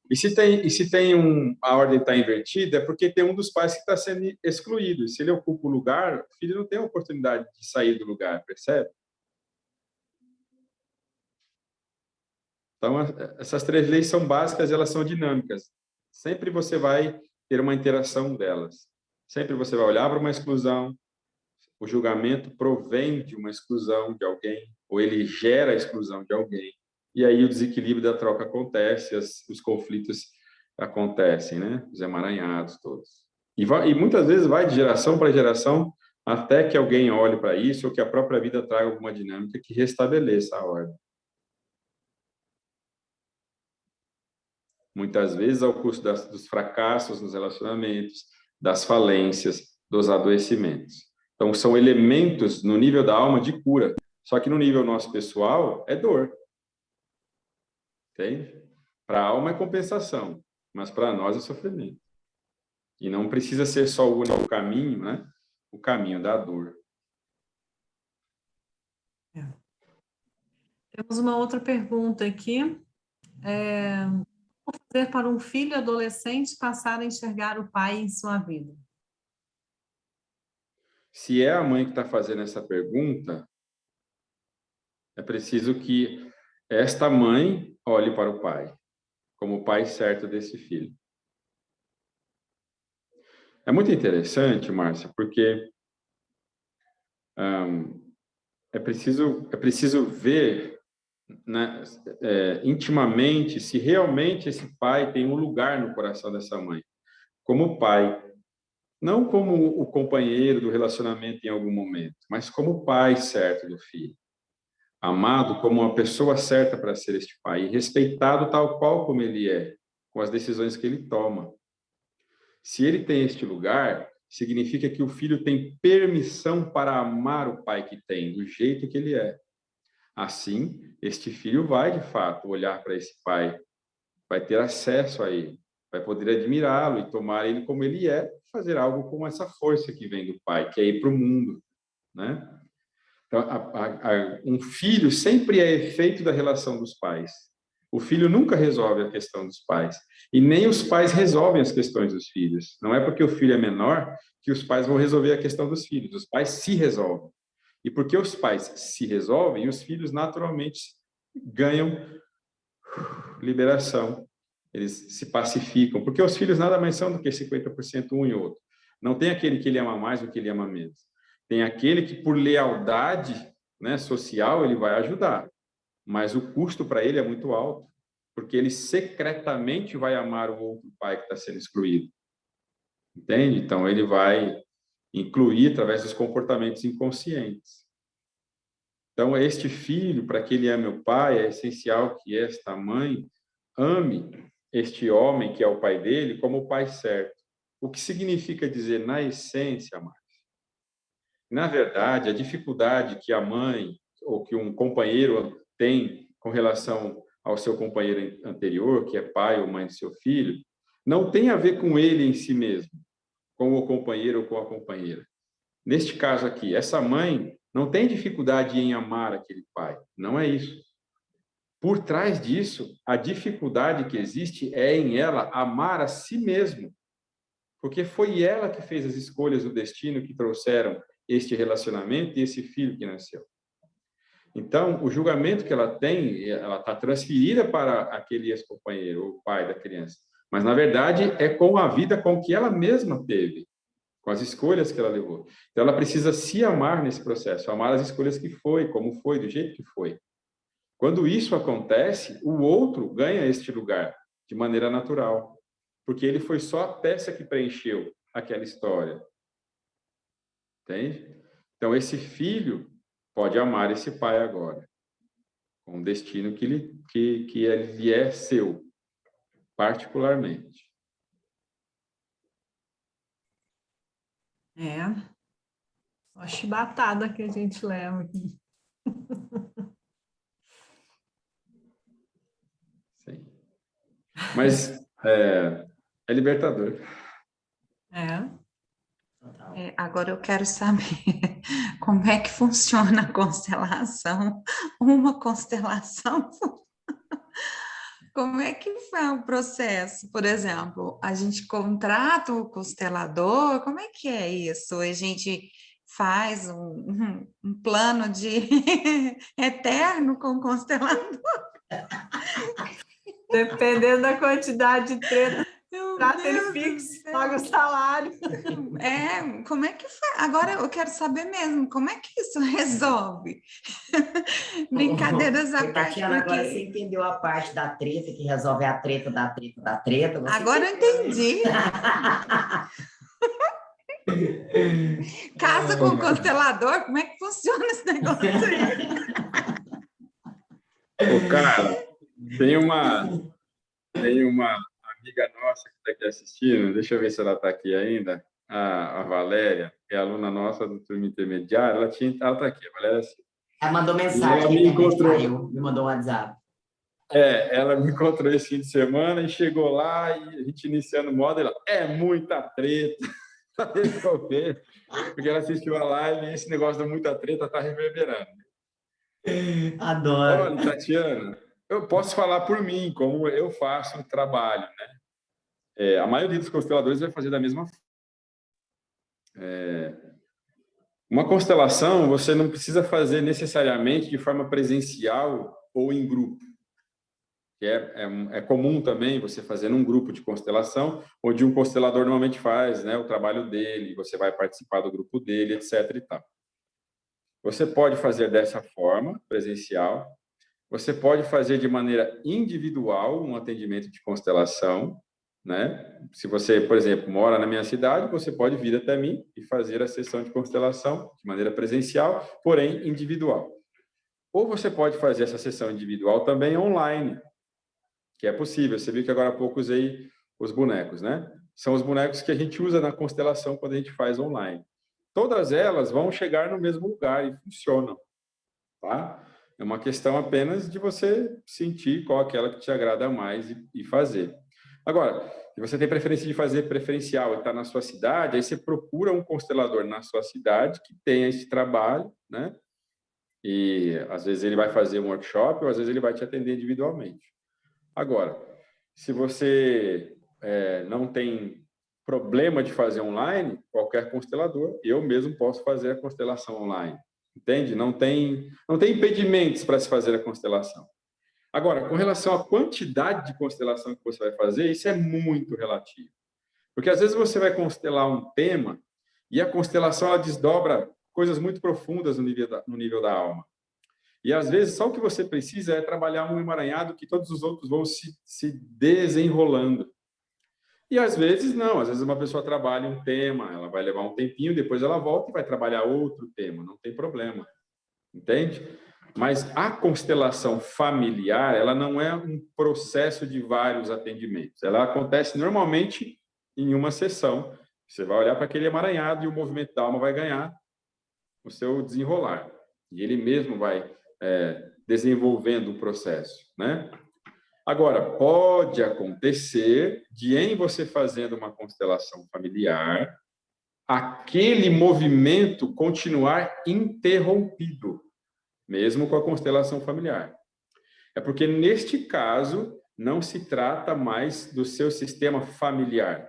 e se tem a ordem está invertida, é porque tem um dos pais que está sendo excluído. E se ele ocupa o lugar, o filho não tem a oportunidade de sair do lugar, percebe? Então, essas três leis são básicas, elas são dinâmicas. Sempre você vai ter uma interação delas. Sempre você vai olhar para uma exclusão, o julgamento provém de uma exclusão de alguém, ou ele gera a exclusão de alguém. E aí o desequilíbrio da troca acontece, os conflitos acontecem, né? Os emaranhados todos. E muitas vezes vai de geração para geração até que alguém olhe para isso ou que a própria vida traga alguma dinâmica que restabeleça a ordem. Muitas vezes ao custo dos fracassos nos relacionamentos, das falências, dos adoecimentos. Então, são elementos no nível da alma de cura. Só que no nível nosso pessoal, é dor. Entende? Para a alma é compensação, mas para nós é sofrimento. E não precisa ser só o único caminho, né? O caminho da dor. Temos uma outra pergunta aqui. Como fazer para um filho adolescente passar a enxergar o pai em sua vida? Se é a mãe que está fazendo essa pergunta, é preciso que esta mãe olhe para o pai, como o pai certo desse filho. É muito interessante, Márcia, porque é preciso ver, né, intimamente se realmente esse pai tem um lugar no coração dessa mãe, como pai, não como o companheiro do relacionamento em algum momento, mas como o pai certo do filho, amado como uma pessoa certa para ser este pai, e respeitado tal qual como ele é, com as decisões que ele toma. Se ele tem este lugar, significa que o filho tem permissão para amar o pai que tem, do jeito que ele é. Assim, este filho vai, de fato, olhar para esse pai, vai ter acesso a ele, vai poder admirá-lo e tomar ele como ele é, fazer algo com essa força que vem do pai, que é ir para o mundo, né? Então, um filho sempre é efeito da relação dos pais. O filho nunca resolve a questão dos pais. E nem os pais resolvem as questões dos filhos. Não é porque o filho é menor que os pais vão resolver a questão dos filhos. Os pais se resolvem. E porque os pais se resolvem, os filhos naturalmente ganham liberação. Eles se pacificam. Porque os filhos nada mais são do que 50% um e outro. Não tem aquele que ele ama mais do que ele ama menos. Tem aquele que, por lealdade, né, social, ele vai ajudar. Mas o custo para ele é muito alto, porque ele secretamente vai amar o outro pai que está sendo excluído. Entende? Então, ele vai incluir através dos comportamentos inconscientes. Então, este filho, para que ele ame o pai, é essencial que esta mãe ame este homem, que é o pai dele, como o pai certo. O que significa dizer, na essência, Márcia? Na verdade, a dificuldade que a mãe ou que um companheiro tem com relação ao seu companheiro anterior, que é pai ou mãe do seu filho, não tem a ver com ele em si mesmo, com o companheiro ou com a companheira. Neste caso aqui, essa mãe não tem dificuldade em amar aquele pai, não é isso. Por trás disso, a dificuldade que existe é em ela amar a si mesma, porque foi ela que fez as escolhas do destino que trouxeram este relacionamento e esse filho que nasceu. Então, o julgamento que ela tem, ela está transferida para aquele ex-companheiro, ou pai da criança. Mas, na verdade, é com a vida com que ela mesma teve, com as escolhas que ela levou. Então, ela precisa se amar nesse processo, amar as escolhas que foi, como foi, do jeito que foi. Quando isso acontece, o outro ganha este lugar de maneira natural, porque ele foi só a peça que preencheu aquela história. Entende? Então, esse filho pode amar esse pai agora, com um destino que ele é seu, particularmente. Só chibatada que a gente leva aqui. Sim. Mas é libertador. Agora eu quero saber como é que funciona a constelação, uma constelação. Como é que é o processo? Por exemplo, a gente contrata o constelador, como é que é isso? A gente faz um plano de eterno com o constelador? Dependendo da quantidade de treta, ele fixa, paga o salário. Como é que faz? Agora eu quero saber mesmo, como é que isso resolve? Brincadeiras à parte. Tatiana, agora você entendeu a parte da treta, que resolve a treta da treta da treta? Agora eu entendi. Casa com o constelador, como é que funciona esse negócio aí? Cara, tem uma amiga nossa que está aqui assistindo, deixa eu ver se ela está aqui ainda, a Valéria, que é aluna nossa do turno intermediário, ela está aqui, a Valéria. Ela mandou mensagem, ela me encontrou, me mandou um WhatsApp. Ela me encontrou esse fim de semana e chegou lá e a gente iniciando o modo, ela, é muita treta, porque ela assistiu a live e esse negócio da muita treta está reverberando. Adoro. Olha, Tatiana, eu posso falar por mim, como eu faço o trabalho, né? A maioria dos consteladores vai fazer da mesma forma. Uma constelação você não precisa fazer necessariamente de forma presencial ou em grupo. É comum também você fazer num grupo de constelação, onde um constelador normalmente faz, né, o trabalho dele, você vai participar do grupo dele, etc. e tal. Você pode fazer dessa forma, presencial. Você pode fazer de maneira individual um atendimento de constelação, né? Se você, por exemplo, mora na minha cidade, você pode vir até mim e fazer a sessão de constelação de maneira presencial, porém individual. Ou você pode fazer essa sessão individual também online, que é possível. Você viu que agora há pouco usei os bonecos, né? São os bonecos que a gente usa na constelação quando a gente faz online. Todas elas vão chegar no mesmo lugar e funcionam, tá? É uma questão apenas de você sentir qual aquela que te agrada mais e fazer. Agora, se você tem preferência de fazer preferencial e está na sua cidade, aí você procura um constelador na sua cidade que tenha esse trabalho, né? E às vezes ele vai fazer um workshop ou às vezes ele vai te atender individualmente. Agora, se você não tem problema de fazer online, qualquer constelador, eu mesmo posso fazer a constelação online. Entende? Não tem impedimentos para se fazer a constelação. Agora, com relação à quantidade de constelação que você vai fazer, isso é muito relativo. Porque às vezes você vai constelar um tema e a constelação ela desdobra coisas muito profundas no nível da alma. E às vezes só o que você precisa é trabalhar um emaranhado que todos os outros vão se desenrolando. E às vezes não, às vezes uma pessoa trabalha um tema, ela vai levar um tempinho, depois ela volta e vai trabalhar outro tema, não tem problema, entende? Mas a constelação familiar, ela não é um processo de vários atendimentos, ela acontece normalmente em uma sessão. Você vai olhar para aquele emaranhado e o movimento da alma vai ganhar o seu desenrolar. E ele mesmo vai desenvolvendo o processo, né? Agora, pode acontecer de, em você fazendo uma constelação familiar, aquele movimento continuar interrompido, mesmo com a constelação familiar. É porque, neste caso, não se trata mais do seu sistema familiar.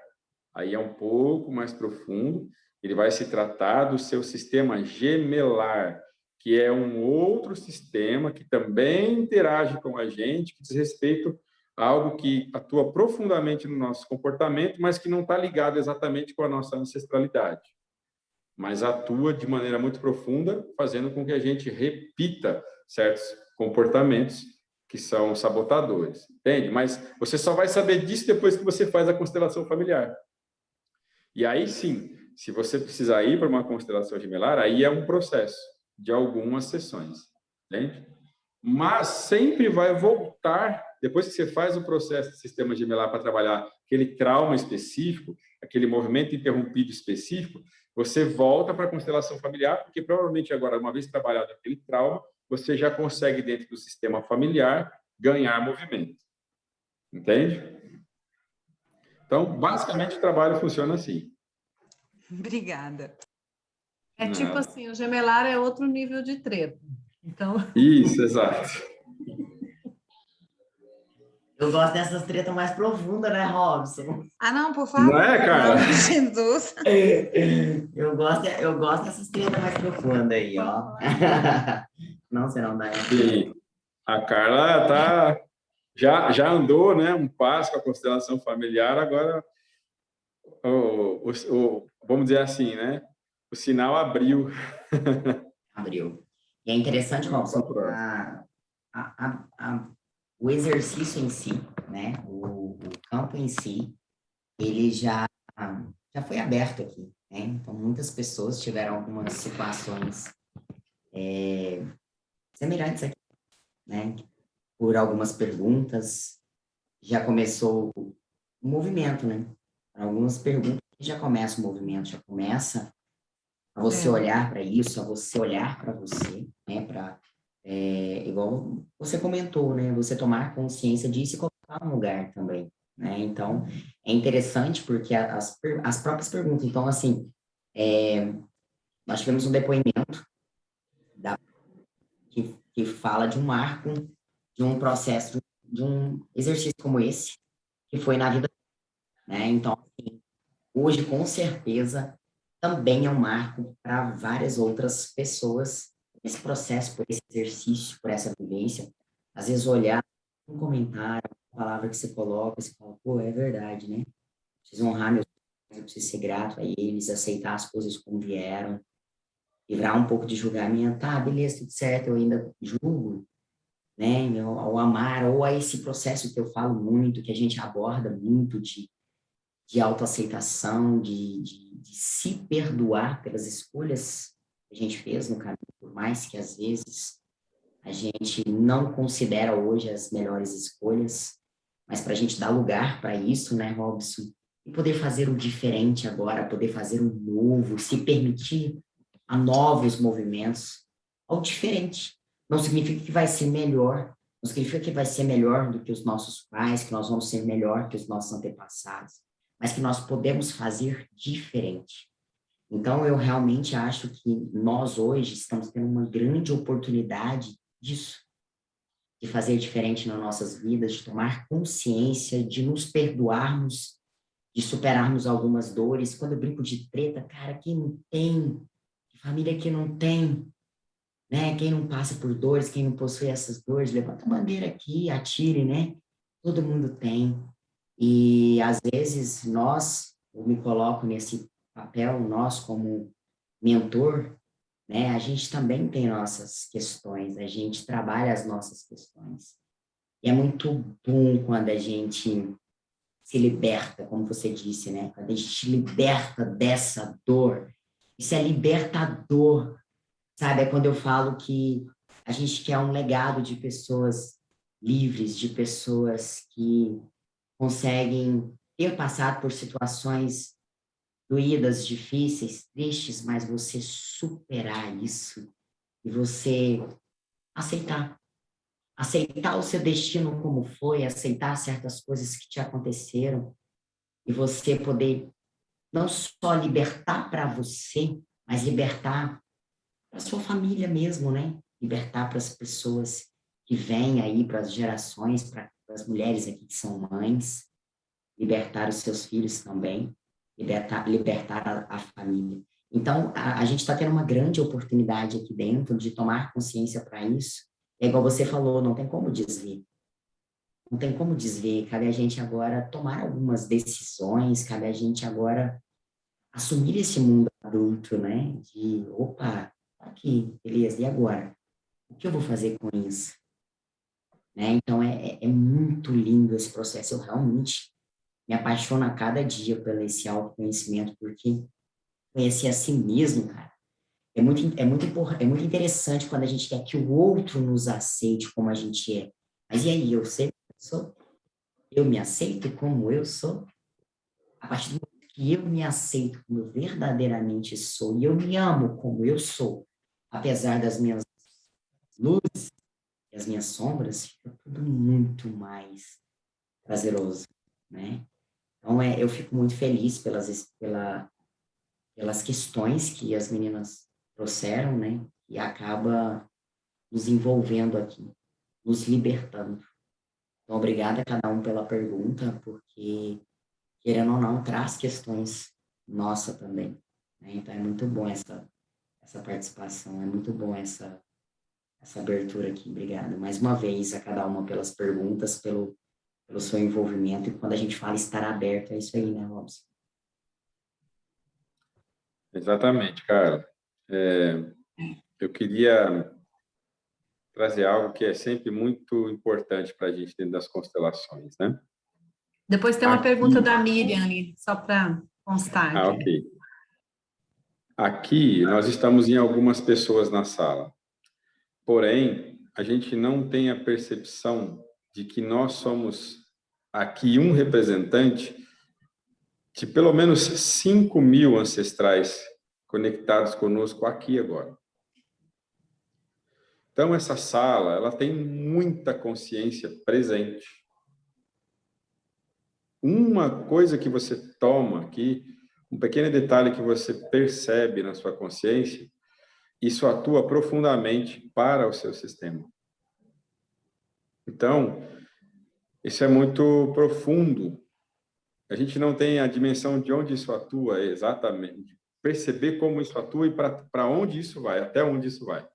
Aí é um pouco mais profundo, ele vai se tratar do seu sistema gemelar, que é um outro sistema que também interage com a gente, que diz respeito a algo que atua profundamente no nosso comportamento, mas que não está ligado exatamente com a nossa ancestralidade, mas atua de maneira muito profunda, fazendo com que a gente repita certos comportamentos que são sabotadores, entende? Mas você só vai saber disso depois que você faz a constelação familiar. E aí sim, se você precisar ir para uma constelação gemelar, aí é um processo de algumas sessões, entende? Mas sempre vai voltar, depois que você faz o processo de sistema gemelar para trabalhar aquele trauma específico, aquele movimento interrompido específico, você volta para a constelação familiar, porque provavelmente agora, uma vez trabalhado aquele trauma, você já consegue, dentro do sistema familiar, ganhar movimento. Entende? Então, basicamente, o trabalho funciona assim. Obrigada. É tipo assim, o gemelar é outro nível de treta. Então... Isso, exato. Eu gosto dessas tretas mais profundas, né, Robson? Ah, não, por favor. Não é, cara? Não, Jesus. Eu gosto dessas tretas mais profundas aí, ó. Não, você não dá. Sim. A Carla já andou, né, um passo com a constelação familiar, agora vamos dizer assim, né? O sinal abriu. Abriu. E é interessante, Robson, o exercício em si, né? O campo em si, ele já foi aberto aqui, né? Então, muitas pessoas tiveram algumas situações semelhantes aqui, né? Por algumas perguntas, já começou o movimento, né? Algumas perguntas já começa o movimento, já começa a você olhar para isso, a você olhar para você, né? Igual você comentou, né? Você tomar consciência disso e colocar no lugar também, né? Então, é interessante porque as próprias perguntas. Então, assim, nós tivemos um depoimento que que fala de um marco, de um processo, de um exercício como esse, que foi na vida, né? Então, assim, hoje, com certeza, também é um marco para várias outras pessoas, esse processo, por esse exercício, por essa vivência. Às vezes, olhar um comentário, uma palavra que você coloca, você fala, pô, é verdade, né? Preciso honrar meus pais, eu preciso ser grato a eles, aceitar as coisas como vieram, livrar um pouco de julgamento, tá, beleza, tudo certo, eu ainda julgo, né, ao amar, ou a esse processo que eu falo muito, que a gente aborda muito de autoaceitação, de se perdoar pelas escolhas que a gente fez no caminho, por mais que às vezes a gente não considera hoje as melhores escolhas, mas para a gente dar lugar para isso, né, Robson, e poder fazer o diferente agora, poder fazer o novo, se permitir a novos movimentos, ao diferente. Não significa que vai ser melhor, não significa que vai ser melhor do que os nossos pais, que nós vamos ser melhor que os nossos antepassados, mas que nós podemos fazer diferente. Então, eu realmente acho que nós hoje estamos tendo uma grande oportunidade disso, de fazer diferente nas nossas vidas, de tomar consciência, de nos perdoarmos, de superarmos algumas dores. Quando eu brinco de treta, cara, quem não tem, família que não tem, né? Quem não passa por dores, quem não possui essas dores, levanta a bandeira aqui, atire, né? Todo mundo tem. E às vezes eu me coloco nesse papel, nós como mentor, né? A gente também tem nossas questões, a gente trabalha as nossas questões. E é muito bom quando a gente se liberta, como você disse, né? Quando a gente se liberta dessa dor, isso é libertador, sabe? É quando eu falo que a gente quer um legado de pessoas livres, de pessoas que conseguem ter passado por situações doídas, difíceis, tristes, mas você superar isso e você aceitar. Aceitar o seu destino como foi, aceitar certas coisas que te aconteceram e você poder não só libertar para você, mas libertar para a sua família mesmo, né? Libertar para as pessoas que vêm aí, para as gerações, para as mulheres aqui que são mães, libertar os seus filhos também, libertar a família. Então, a gente está tendo uma grande oportunidade aqui dentro de tomar consciência para isso. É igual você falou, não tem como desver. Não tem como desver. Cabe a gente agora tomar algumas decisões, cabe a gente agora assumir esse mundo adulto, né? De, opa, aqui, beleza, e agora? O que eu vou fazer com isso? Né? Então, é muito lindo esse processo. Eu realmente me apaixono a cada dia pelo esse autoconhecimento, porque conhecer a si mesmo, cara, é muito interessante quando a gente quer que o outro nos aceite como a gente é. Mas e aí, eu sei como eu sou? Eu me aceito como eu sou? A partir do momento que eu me aceito como eu verdadeiramente sou, e eu me amo como eu sou, apesar das minhas luzes e as minhas sombras, fica tudo muito mais prazeroso, né? Então, eu fico muito feliz pelas questões que as meninas trouxeram, né? E acaba nos envolvendo aqui, nos libertando. Então, obrigada a cada um pela pergunta, porque, querendo ou não, traz questões nossa também, né? Então, é muito bom essa participação, é muito bom essa abertura aqui. Obrigado mais uma vez a cada uma pelas perguntas, pelo seu envolvimento. E quando a gente fala estar aberto, é isso aí, né, Robson? Exatamente, cara. Eu queria trazer algo que é sempre muito importante para a gente dentro das constelações, né? Depois tem uma pergunta da Miriam ali, só para constar aqui. Ok. Aqui, nós estamos em algumas pessoas na sala. Porém, a gente não tem a percepção de que nós somos aqui um representante de pelo menos 5.000 ancestrais conectados conosco aqui agora. Então, essa sala, ela tem muita consciência presente. Uma coisa que você toma aqui, um pequeno detalhe que você percebe na sua consciência, isso atua profundamente para o seu sistema. Então, isso é muito profundo. A gente não tem a dimensão de onde isso atua exatamente, perceber como isso atua e para onde isso vai, até onde isso vai.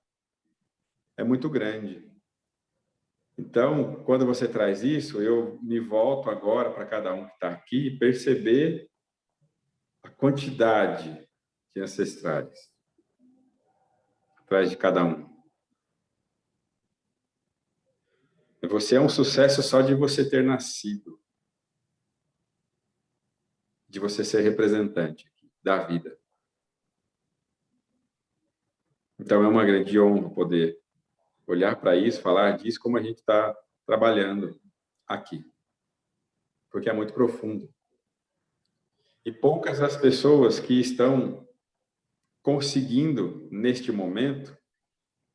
É muito grande. Então, quando você traz isso, eu me volto agora para cada um que está aqui e perceber a quantidade de ancestrais atrás de cada um. Você é um sucesso só de você ter nascido, de você ser representante da vida. Então, é uma grande honra poder olhar para isso, falar disso, como a gente está trabalhando aqui, porque é muito profundo. E poucas as pessoas que estão conseguindo, neste momento,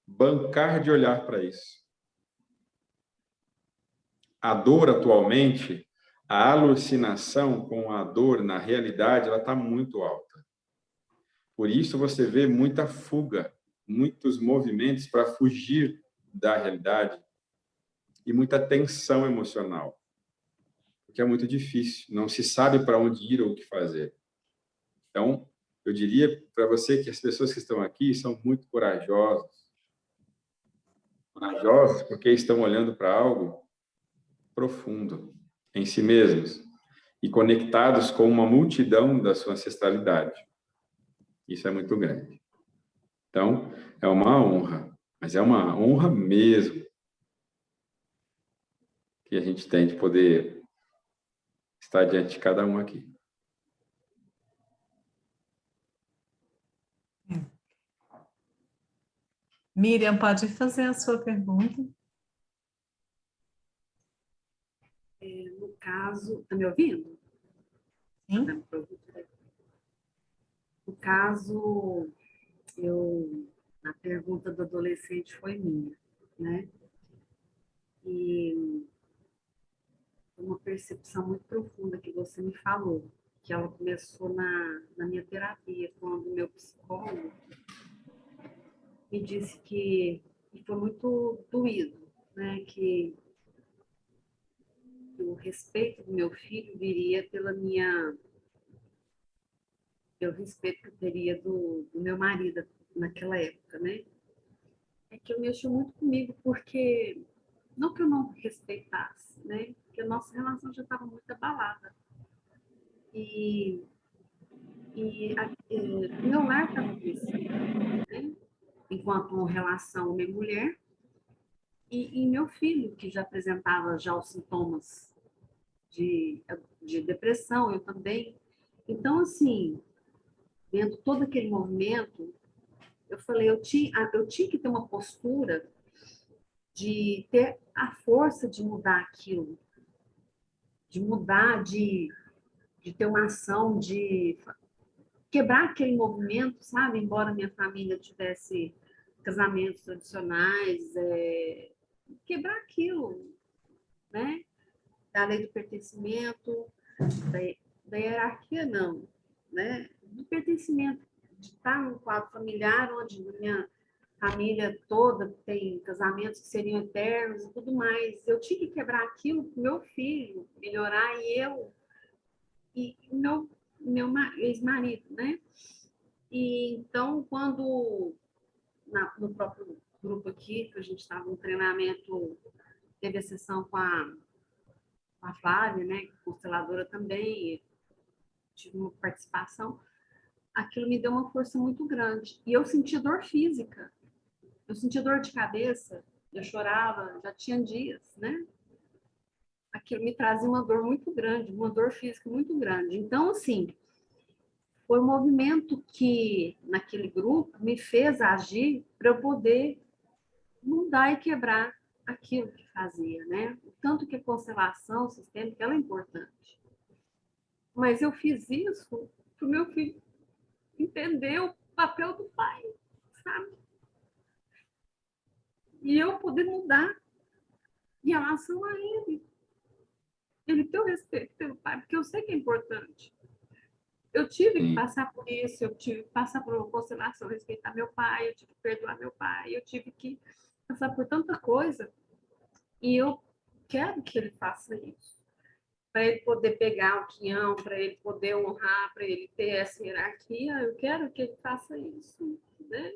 bancar de olhar para isso. A dor atualmente, a alucinação com a dor na realidade, ela está muito alta. Por isso você vê muita fuga, muitos movimentos para fugir da realidade e muita tensão emocional, porque é muito difícil, não se sabe para onde ir ou o que fazer. Então, eu diria para você que as pessoas que estão aqui são muito corajosas porque estão olhando para algo profundo em si mesmos e conectados com uma multidão da sua ancestralidade. Isso é muito grande. Então, é uma honra, mas é uma honra mesmo que a gente tem de poder estar diante de cada um aqui. Miriam, pode fazer a sua pergunta? No caso, está me ouvindo? Sim. No caso, a pergunta do adolescente foi minha, né? E uma percepção muito profunda que você me falou, que ela começou na minha terapia, quando meu psicólogo me disse que e foi muito doído, né? Que o respeito do meu filho viria pelo respeito que eu teria do meu marido naquela época, né? É que eu mexo muito comigo, porque não que eu não respeitasse, né? Porque a nossa relação já estava muito abalada. E meu lar estava crescendo, né? Enquanto uma relação homem-mulher, e meu filho, que já apresentava já os sintomas de depressão, eu também. Então, assim, vendo todo aquele movimento, eu falei, eu tinha que ter uma postura de ter a força de mudar aquilo, de mudar, de ter uma ação, de quebrar aquele movimento, sabe? Embora minha família tivesse casamentos tradicionais, quebrar aquilo, né? Da lei do pertencimento, da hierarquia, não, né? Do pertencimento, de estar num quadro familiar onde minha família toda tem casamentos que seriam eternos e tudo mais. Eu tinha que quebrar aquilo para o meu filho melhorar e meu ex-marido, né? E então, quando no próprio grupo aqui, que a gente estava no treinamento, teve a sessão com a Flávia, né? Consteladora também, tive uma participação, aquilo me deu uma força muito grande. E eu senti dor física, eu senti dor de cabeça, eu chorava, já tinha dias, né? Aquilo me trazia uma dor muito grande, uma dor física muito grande. Então, assim, foi um movimento que, naquele grupo, me fez agir para eu poder mudar e quebrar aquilo que fazia, né? O tanto que a constelação sistêmica ela é importante. Mas eu fiz isso para o meu filho entender o papel do pai, sabe? E eu poder mudar em relação a ele. Ele ter o respeito pelo pai, porque eu sei que é importante. Eu tive que Sim. passar por isso, eu tive que passar por uma constelação, respeitar meu pai, eu tive que perdoar meu pai, eu tive que passar por tanta coisa. E eu quero que ele faça isso. Para ele poder pegar o quinhão, para ele poder honrar, para ele ter essa hierarquia, eu quero que ele faça isso, né?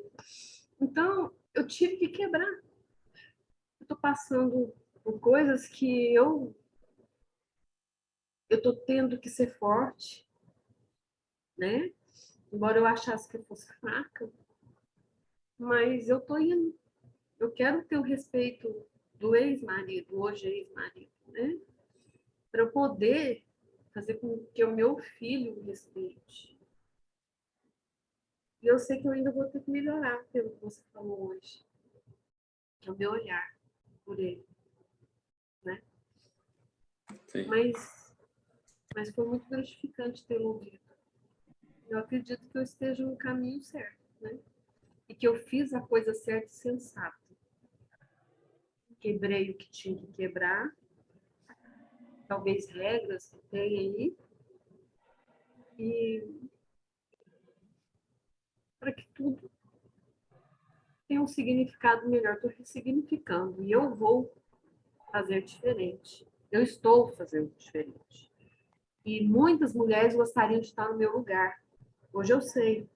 Então, eu tive que quebrar. Eu estou passando por coisas que eu estou tendo que ser forte, né? Embora eu achasse que eu fosse fraca, mas eu estou indo. Eu quero ter o respeito do ex-marido, hoje ex-marido, né? Para eu poder fazer com que o meu filho me respeite. E eu sei que eu ainda vou ter que melhorar pelo que você falou hoje, que é o meu olhar por ele, né? Sim. Mas foi muito gratificante tê-lo ouvido. Eu acredito que eu esteja no caminho certo, né? E que eu fiz a coisa certa e sensata. Quebrei o que tinha que quebrar, talvez regras que tem aí, e para que tudo tenha um significado melhor. Estou ressignificando e eu vou fazer diferente. Eu estou fazendo diferente. E muitas mulheres gostariam de estar no meu lugar. Hoje eu sei,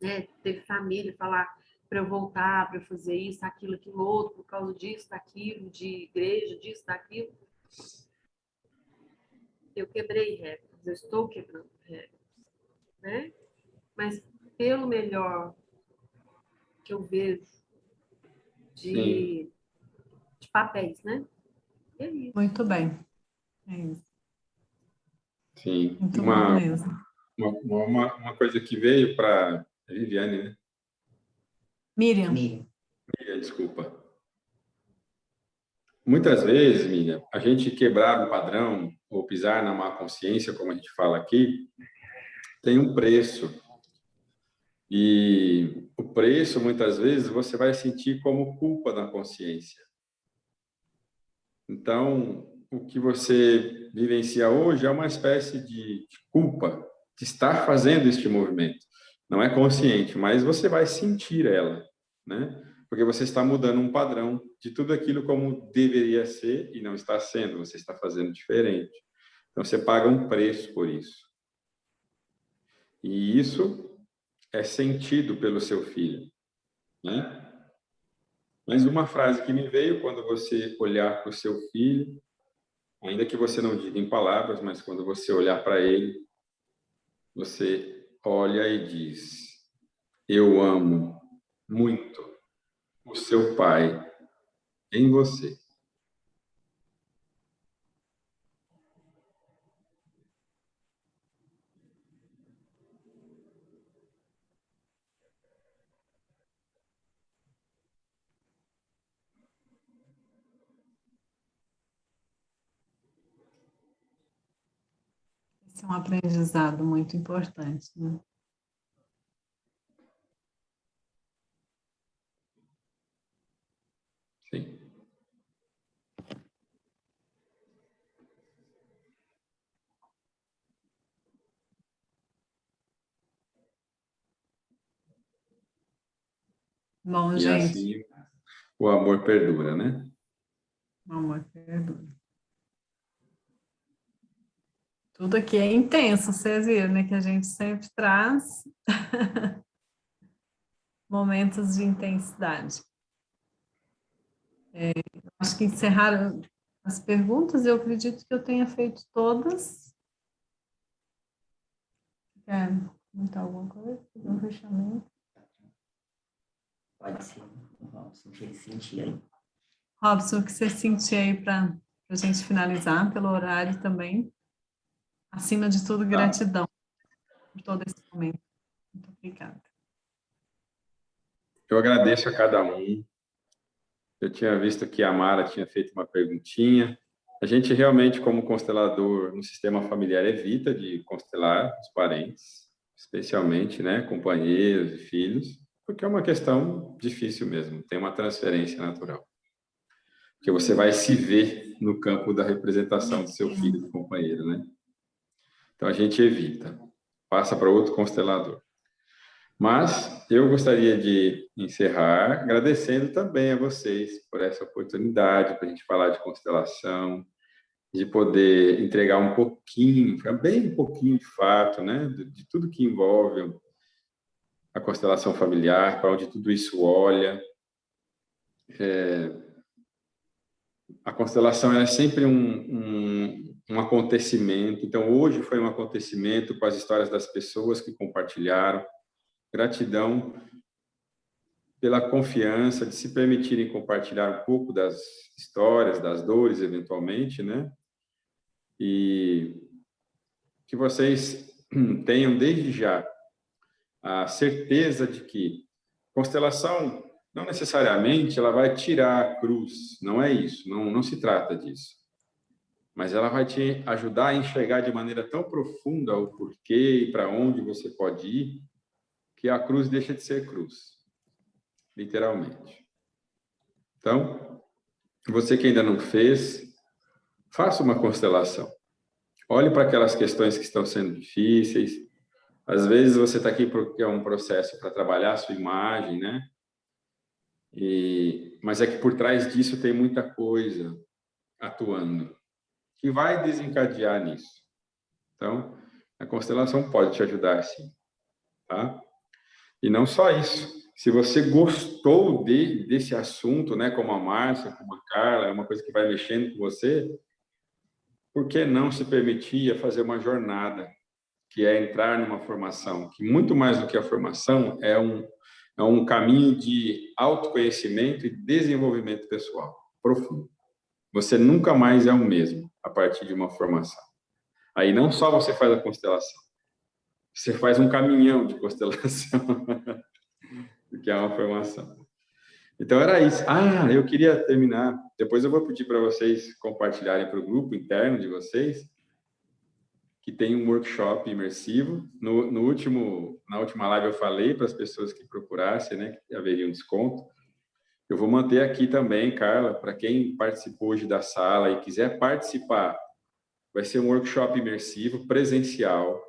né? Teve família falar para eu voltar, para eu fazer isso, aquilo, aquilo outro, por causa disso, daquilo, de igreja, disso, daquilo. Eu quebrei regras, eu estou quebrando regras, né? Mas pelo melhor que eu vejo Sim. de papéis, né? E é isso. Muito bem. É isso. Sim. Muito bom mesmo. Uma coisa que veio para Viviane, né? Miriam. Miriam. Desculpa. Muitas vezes, Miriam, a gente quebrar um padrão ou pisar na má consciência, como a gente fala aqui, tem um preço. E o preço, muitas vezes, você vai sentir como culpa na consciência. Então, o que você vivencia hoje é uma espécie de culpa de estar fazendo este movimento. Não é consciente, mas você vai sentir ela, né? Porque você está mudando um padrão de tudo aquilo como deveria ser e não está sendo, você está fazendo diferente. Então, você paga um preço por isso. E isso é sentido pelo seu filho, né? Mas uma frase que me veio quando você olhar para o seu filho, ainda que você não diga em palavras, mas quando você olhar para ele, você olha e diz: eu amo muito o seu pai em você. Esse é um aprendizado muito importante, né? Sim. Bom, E gente, assim o amor perdura, né? amor, perdoe. Tudo aqui é intenso, vocês viram, né? Que a gente sempre traz momentos de intensidade. Acho que encerraram as perguntas, eu acredito que eu tenha feito todas. Quer comentar alguma coisa? Um fechamento? Pode ser. Vamos sentir aí. Robson, o que você sentiu aí para a gente finalizar, pelo horário também? Acima de tudo, gratidão por todo esse momento. Muito obrigada. Eu agradeço a cada um. Eu tinha visto que a Mara tinha feito uma perguntinha. A gente realmente, como constelador no sistema familiar, evita de constelar os parentes, especialmente, né, companheiros e filhos, porque é uma questão difícil mesmo, tem uma transferência natural. Porque você vai se ver no campo da representação do seu filho, do companheiro, né? Então a gente evita. passa para outro constelador. Mas eu gostaria de encerrar agradecendo também a vocês por essa oportunidade para a gente falar de constelação, de poder entregar um pouquinho, bem um pouquinho de fato, né, de tudo que envolve a constelação familiar, para onde tudo isso olha. A constelação é sempre um acontecimento. Então, hoje foi um acontecimento com as histórias das pessoas que compartilharam. Gratidão pela confiança de se permitirem compartilhar um pouco das histórias, das dores, eventualmente, né? E que vocês tenham desde já a certeza de que constelação não necessariamente ela vai tirar a cruz, não é isso, não se trata disso. Mas ela vai te ajudar a enxergar de maneira tão profunda o porquê e para onde você pode ir, que a cruz deixa de ser cruz, literalmente. Então, você que ainda não fez, faça uma constelação. Olhe para aquelas questões que estão sendo difíceis. Às vezes você está aqui porque é um processo para trabalhar a sua imagem, né? Mas é que por trás disso tem muita coisa atuando, que vai desencadear nisso. Então, a constelação pode te ajudar, sim. Tá? E não só isso. Se você gostou desse assunto, né, como a Márcia, como a Carla, é uma coisa que vai mexendo com você, por que não se permitir a fazer uma jornada, que é entrar numa formação, que muito mais do que a formação é um caminho de autoconhecimento e desenvolvimento pessoal profundo. Você nunca mais é o mesmo a partir de uma formação. Aí não só você faz a constelação, você faz um caminhão de constelação, que é uma formação. Então era isso. Eu queria terminar. Depois eu vou pedir para vocês compartilharem para o grupo interno de vocês, que tem um workshop imersivo. Na última live eu falei para as pessoas que procurassem, né, que haveria um desconto. Eu vou manter aqui também, Carla, para quem participou hoje da sala e quiser participar, vai ser um workshop imersivo presencial,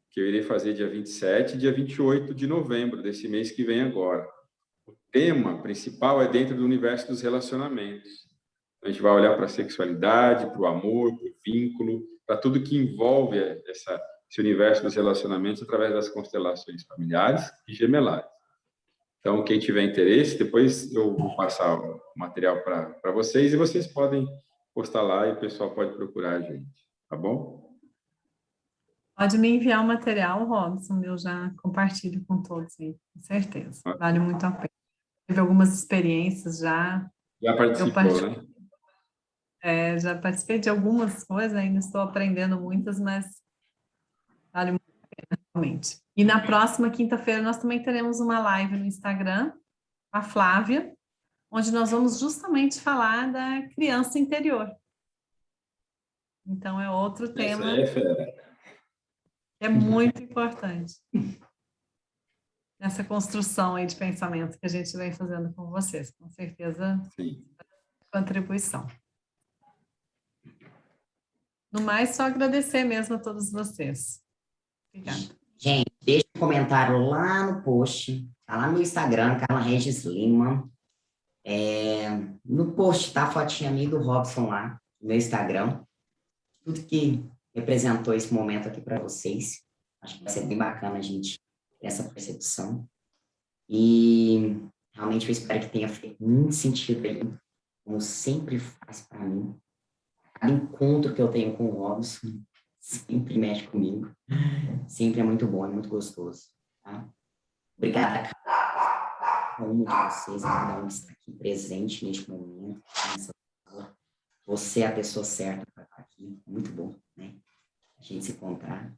que eu irei fazer dia 27 e dia 28 de novembro, desse mês que vem agora. O tema principal é dentro do universo dos relacionamentos. A gente vai olhar para a sexualidade, para o amor, para o vínculo, para tudo que envolve esse universo dos relacionamentos através das constelações familiares e gemelares. Então, quem tiver interesse, depois eu vou passar o material para vocês e vocês podem postar lá e o pessoal pode procurar a gente, tá bom? Pode me enviar o material, Robson, eu já compartilho com todos aí, com certeza. Vale muito a pena. Tive algumas experiências já. Já participou, né? Já participei de algumas coisas, ainda estou aprendendo muitas, mas vale muito a pena, realmente. E na próxima quinta-feira nós também teremos uma live no Instagram, com a Flávia, onde nós vamos justamente falar da criança interior. Então é outro tema. Essa é fera. É muito importante nessa construção aí de pensamento que a gente vem fazendo com vocês. Com certeza, sim, contribuição. No mais, só agradecer mesmo a todos vocês. Obrigada. Gente, deixa um comentário lá no post, tá lá no Instagram, Carla Regis Lima. No post tá a fotinha minha do Robson lá, no meu Instagram. Tudo que representou esse momento aqui para vocês. Acho que vai ser bem bacana a gente ter essa percepção. E realmente eu espero que tenha feito muito sentido aí, como sempre faz para mim. Cada encontro que eu tenho com o Robson sempre mexe comigo. Sempre é muito bom, é muito gostoso. Tá? Obrigada, cada um de vocês, cada um que está aqui presente neste momento, nessa sala. Você é a pessoa certa para estar aqui. Muito bom, né? A gente se encontrar.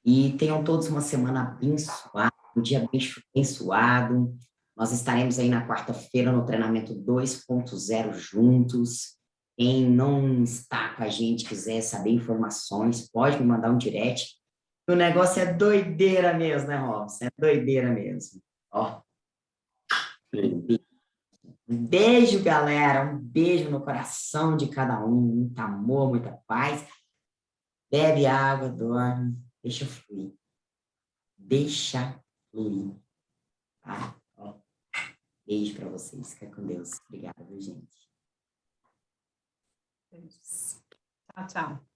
E tenham todos uma semana abençoada, um dia abençoado. Nós estaremos aí na quarta-feira no treinamento 2.0 juntos. Quem não está com a gente, quiser saber informações, pode me mandar um direct. O negócio é doideira mesmo, né, Robson? É doideira mesmo. Ó. Um beijo, galera. Um beijo no coração de cada um. Muito amor, muita paz. Bebe água, dorme. Deixa eu fluir. deixa fluir. Tá? Ó, beijo para vocês. Fica com Deus. Obrigada, viu, gente? Beijos. Tchau, tchau.